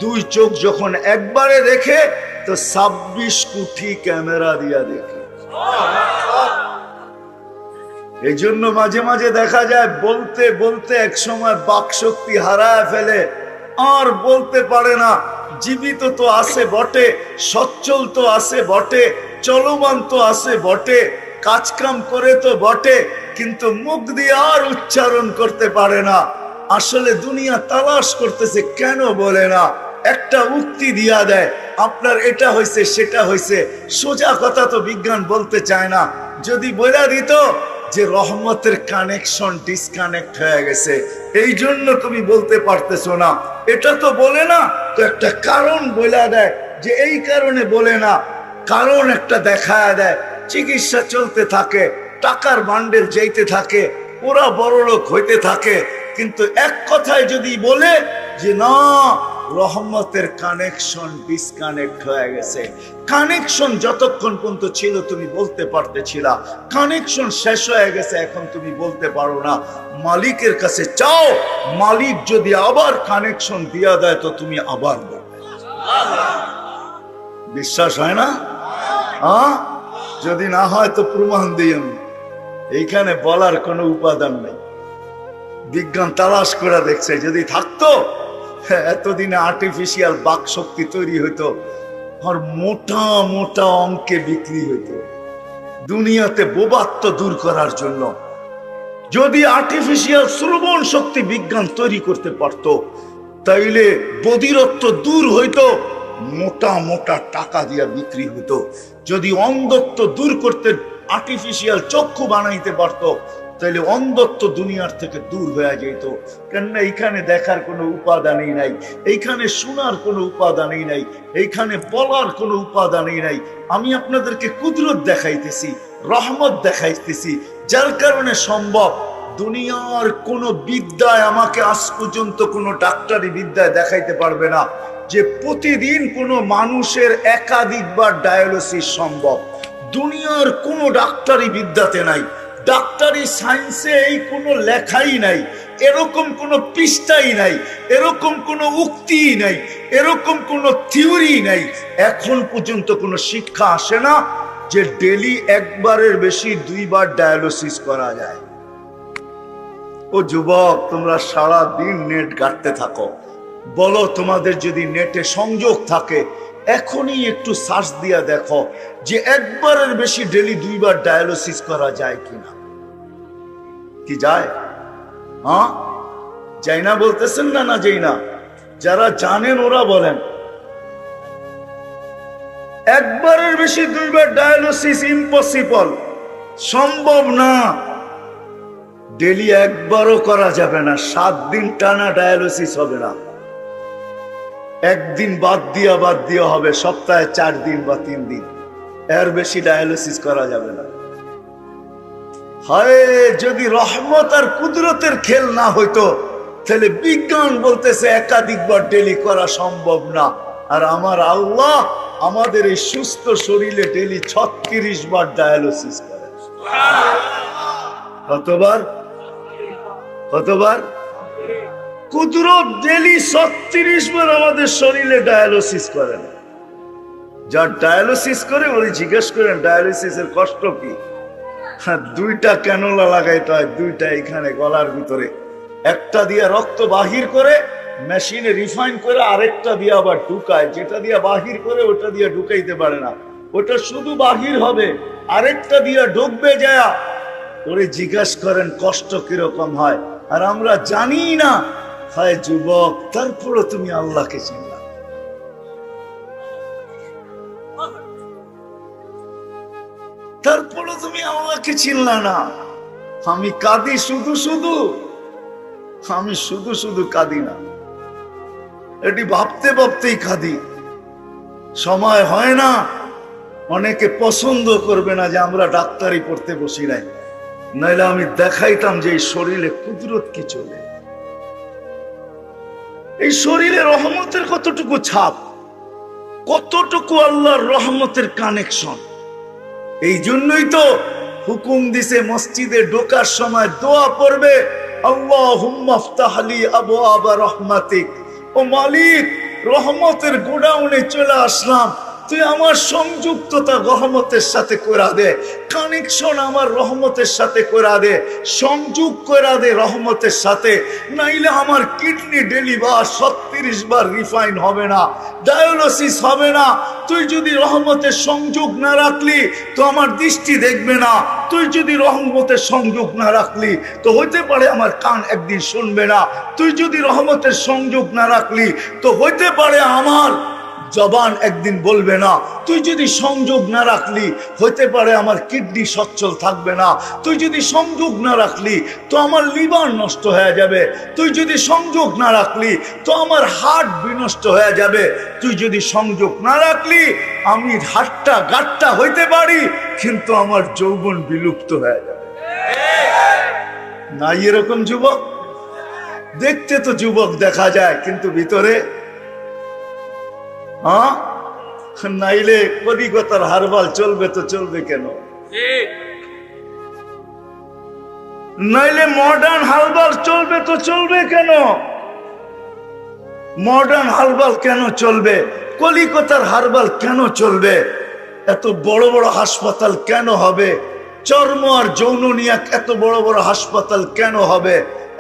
Speaker 1: 2 চোখ যখন একবারে দেখে তো 26 কোটি ক্যামেরা দিয়া দেখে। এই জন্য মাঝে মাঝে দেখা যায় বলতে বলতে এক সময় বাক শক্তি হারায় ফেলে, আর বলতে পারে না। জীবিত তো আছে বটে, সচ্ছল তো আছে বটে, চলমান তো আছে বটে, কাজকাম করে তো বটে, কিন্তু মুখ দিয়ে আর উচ্চারণ করতে পারে না। আসলে দুনিয়া তালাশ করতেছে, কেন বলে না? একটা উক্তি দিয়া দেয়, আপনার এটা হয়েছে সেটা হয়েছে, সোজা কথা তো বিজ্ঞান বলতে চায় না। যদি বলে দিত যে রহমতের কানেকশন ডিসকানেক্ট হয়ে গেছে, এই জন্য তুমি বলতে পারতেছো না, এটা তো বলে না, তো একটা কারণ বলে দেয় যে এই কারণে বলে না, কারণ একটা দেখায় দেয়। চিকিৎসা চলতে থাকে, টাকার বান্ডেল যেতে থাকে, ওরা বড়লোক হইতে থাকে, কিন্তু এক কথায় যদি বলে যে না, রহমতের কানেকশন ডিসকানেক্ট হয়ে গেছে। কানেকশন যতক্ষণ পর্যন্ত ছিল তুমি বলতে পারতেছিলা, কানেকশন শেষ হয়ে গেছে, এখন তুমি বলতে পারো না। মালিকের কাছে চাও, মালিক যদি আবার কানেকশন দিয়া দেয় তো তুমি আবার বলবে। বিশ্বাস হয় না? যদি না হয় তো প্রমাণ দিই আমি। এইখানে বলার কোনো উপাদান নেই, বিজ্ঞান তালাশ করে দেখছে। যদি থাকতো এতদিনে আর্টিফিশিয়াল বাক শক্তি তৈরি হইতো, আর মোটা মোটা অঙ্কে বিক্রি হইতো দুনিয়াতে বোবাত্ম দূর করার জন্য। যদি আর্টিফিশিয়াল শ্রবণ শক্তি বিজ্ঞান তৈরি করতে পারতো, তাইলে বধিরত্ব দূর হইতো, মোটা মোটা টাকা দিয়া বিক্রি হইতো। যদি অন্ধত্ব দূর করতে আর্টিফিশিয়াল চক্ষু বানাইতে পারতো, তাহলে অন্ধত্ব দুনিয়ার থেকে দূর হয়ে যেত। কেননা এইখানে দেখার কোনো উপাদানই নাই, এইখানে শোনার কোনো উপাদানই নাই, এইখানে বলার কোনো উপাদানই নাই। আমি আপনাদেরকে কুদরত দেখাইতেছি, রহমত দেখাইতেছি, যার কারণে সম্ভব। দুনিয়ার কোনো বিদ্যায় আমাকে আজ পর্যন্ত কোনো ডাক্তারি বিদ্যায় দেখাইতে পারবে না যে প্রতিদিন কোনো মানুষের একাধিকবার ডায়ালিসিস সম্ভব। দুনিয়ার কোনো ডাক্তারি বিদ্যাতে নাই, ডাক্তারি সায়েন্সে এই কোনো লেখাই নাই, এরকম কোনো পৃষ্ঠাই নাই, এরকম কোনো উক্তিই নাই, এরকম কোনো থিওরি নাই। এখন পর্যন্ত কোনো শিক্ষা আসে না যে ডেলি একবারের বেশি 2 বার ডায়ালিসিস করা যায়। ও যুবক, তোমরা সারা দিন নেট ঘাঁটতে থাকো, বলো তোমাদের যদি নেটে সংযোগ থাকে এখনই একটু সার্চ দিয়া দেখো যে একবারের বেশি ডেলি 2 বার ডায়ালিসিস করা যায় কিনা। কি যায়? যাই না বলতেছেন না? না যাই না? যারা জানেন ওরা বলেন। একবারের বেশি 2 বার ডায়ালিসিস ইম্পসিবল, সম্ভব না। ডেলি একবারও করা যাবে না, 7 দিন টানা ডায়ালিসিস হবে না। একদিন বাদ দিয়া হবে, সপ্তাহে 4 দিন বা 3 দিন, এর বেশি ডায়ালিসিস করা যাবে না। হায়, যদি রহমত আর কুদরতের খেল না হইতো, তাহলে বিজ্ঞান বলতেছে একাধিকবার ডেলি করা সম্ভব না। আর আমার আল্লাহ আমাদের এই সুস্থ শরীরে ডেলি 36 বার ডায়ালিসিস করে। কতবার? কুদরত ডেলি 36 বার আমাদের শরীরে ডায়ালিসিস করেন। যার ডায়ালিসিস করে ওই জিজ্ঞেস করেন ডায়ালিসিসের কষ্ট কি। 2টা ক্যানোলা লাগাইতে হয়, 2টা এখানে গলার ভিতরে, একটা দিয়ে রক্ত বাহির করে মেশিনে রিফাইন করে, আরেকটা দিয়ে আবার ঢুকায়। যেটা দিয়ে বাহির করে ওটা দিয়ে ঢুকাইতে পারে না, ওটা শুধু বাহির হবে, আরেকটা দিয়ে ঢুকবে যায়। ওরে জিজ্ঞেস করেন কষ্ট কিরকম হয়, আর আমরা জানি না। হায় যুবক, তারপরও তুমি আল্লাহকে চিনলা। তারপরও তুমি আল্লাহকে চিনলা না। আমি কাঁদি আমি শুধু কাঁদি না, এটি ভাবতে ভাবতেই কাঁদি। সময় হয় না, অনেকে পছন্দ করবে না যে আমরা ডাক্তারি পড়তে বসি নাই, নাইলে আমি দেখাইতাম যে এই শরীরে কুদরত কি চলে, এই শরীরে রহমতের কতটুকু ছাপ, কতটুকু আল্লাহর রহমতের কানেকশন। এই জন্যই তো হুকুম দিছে মসজিদে ঢোকার সময় দোয়া পড়বে, আল্লাহুম্মা ইফতাহ লি আবওয়াবা রাহমাতিক। ও মালিক, রহমতের গোডাউনে চলে আসলাম, তুই আমার সংযুক্ততা রহমতের সাথে করা দে, কানেকশন আমার রহমতের সাথে করা দে, সংযোগ করা দে রহমতের সাথে। নাইলে আমার কিডনি ডেলি বার 36 বার রিফাইন হবে না, ডায়ালিসিস হবে না। তুই যদি রহমতের সংযোগ না রাখলি তো আমার দৃষ্টি দেখবে না। তুই যদি রহমতের সংযোগ না রাখলি তো হইতে পারে আমার কান একদিন শুনবে না। তুই যদি রহমতের সংযোগ না রাখলি তো হইতে পারে আমার জবান একদিন বলবে না। তুই যদি সংযোগ না রাখলি হইতে পারে আমার কিডনি সচ্ছল থাকবে না। তুই যদি সংযোগ না রাখলি তো আমার লিভার নষ্ট হয়ে যাবে। তুই যদি সংযোগ না রাখলি তো আমার হার্ট বিনষ্ট হয়ে যাবে। তুই যদি সংযোগ না রাখলি আমি হাট্টা গাট্টা হইতে পারি, কিন্তু আমার যৌবন বিলুপ্ত হয়ে যাবে। না এরকম যুবক? দেখতে তো যুবক দেখা যায়, কিন্তু ভিতরে নাইলে কলিকতার হারবাল চলবে তো চলবে কেন? নাইলে মডার্ন হারবাল চলবে তো চলবে কেন? মডার্ন হারবাল কেন চলবে? কলিকতার হারবাল কেন চলবে? এত বড় বড় হাসপাতাল কেন হবে? চর্ম আর যৌন নিয়ে এত বড় বড় হাসপাতাল কেন হবে?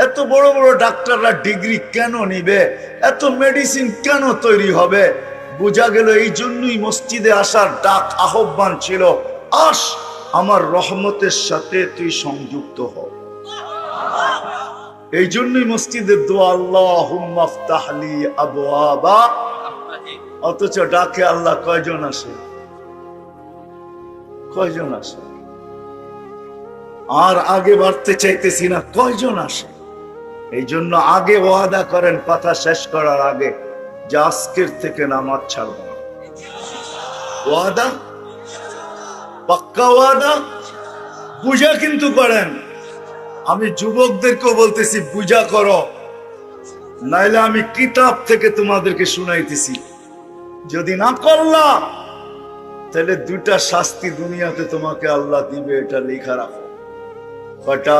Speaker 1: এত বড় বড় ডাক্তাররা ডিগ্রি কেন নিবে? এত মেডিসিন কেন তৈরি হবে? বোঝা গেল এই জন্যই মসজিদে আসার ডাক, আহ্বান ছিল, আস আমার রহমতের সাথে তুই সংযুক্ত হ। এই জন্যই মসজিদের দোয়া আল্লাহুম্মা আফতাহলি আবওয়াবা। অথচ ডাকে আল্লাহ কয়জন আসে? কয়জন আসে? আর আগে বাড়তে চাইতেছি না, কয়জন আসে? এই জন্য আগে ওয়াদা করেন কথা শেষ করার আগে যে আজকের থেকে নামাজ ছাড়ব না। ওয়াদা, পাক্কা ওয়াদা। পূজা কিন্তু করেন। আমি যুবকদেরকেও বলতেছি পূজা করো, নাইলে আমি কিতাব থেকে তোমাদেরকে শুনাইতেছি। যদি না করলা তাহলে দুটা শাস্তি দুনিয়াতে তোমাকে আল্লাহ দিবে, এটা লেখা রাখো। কয়টা?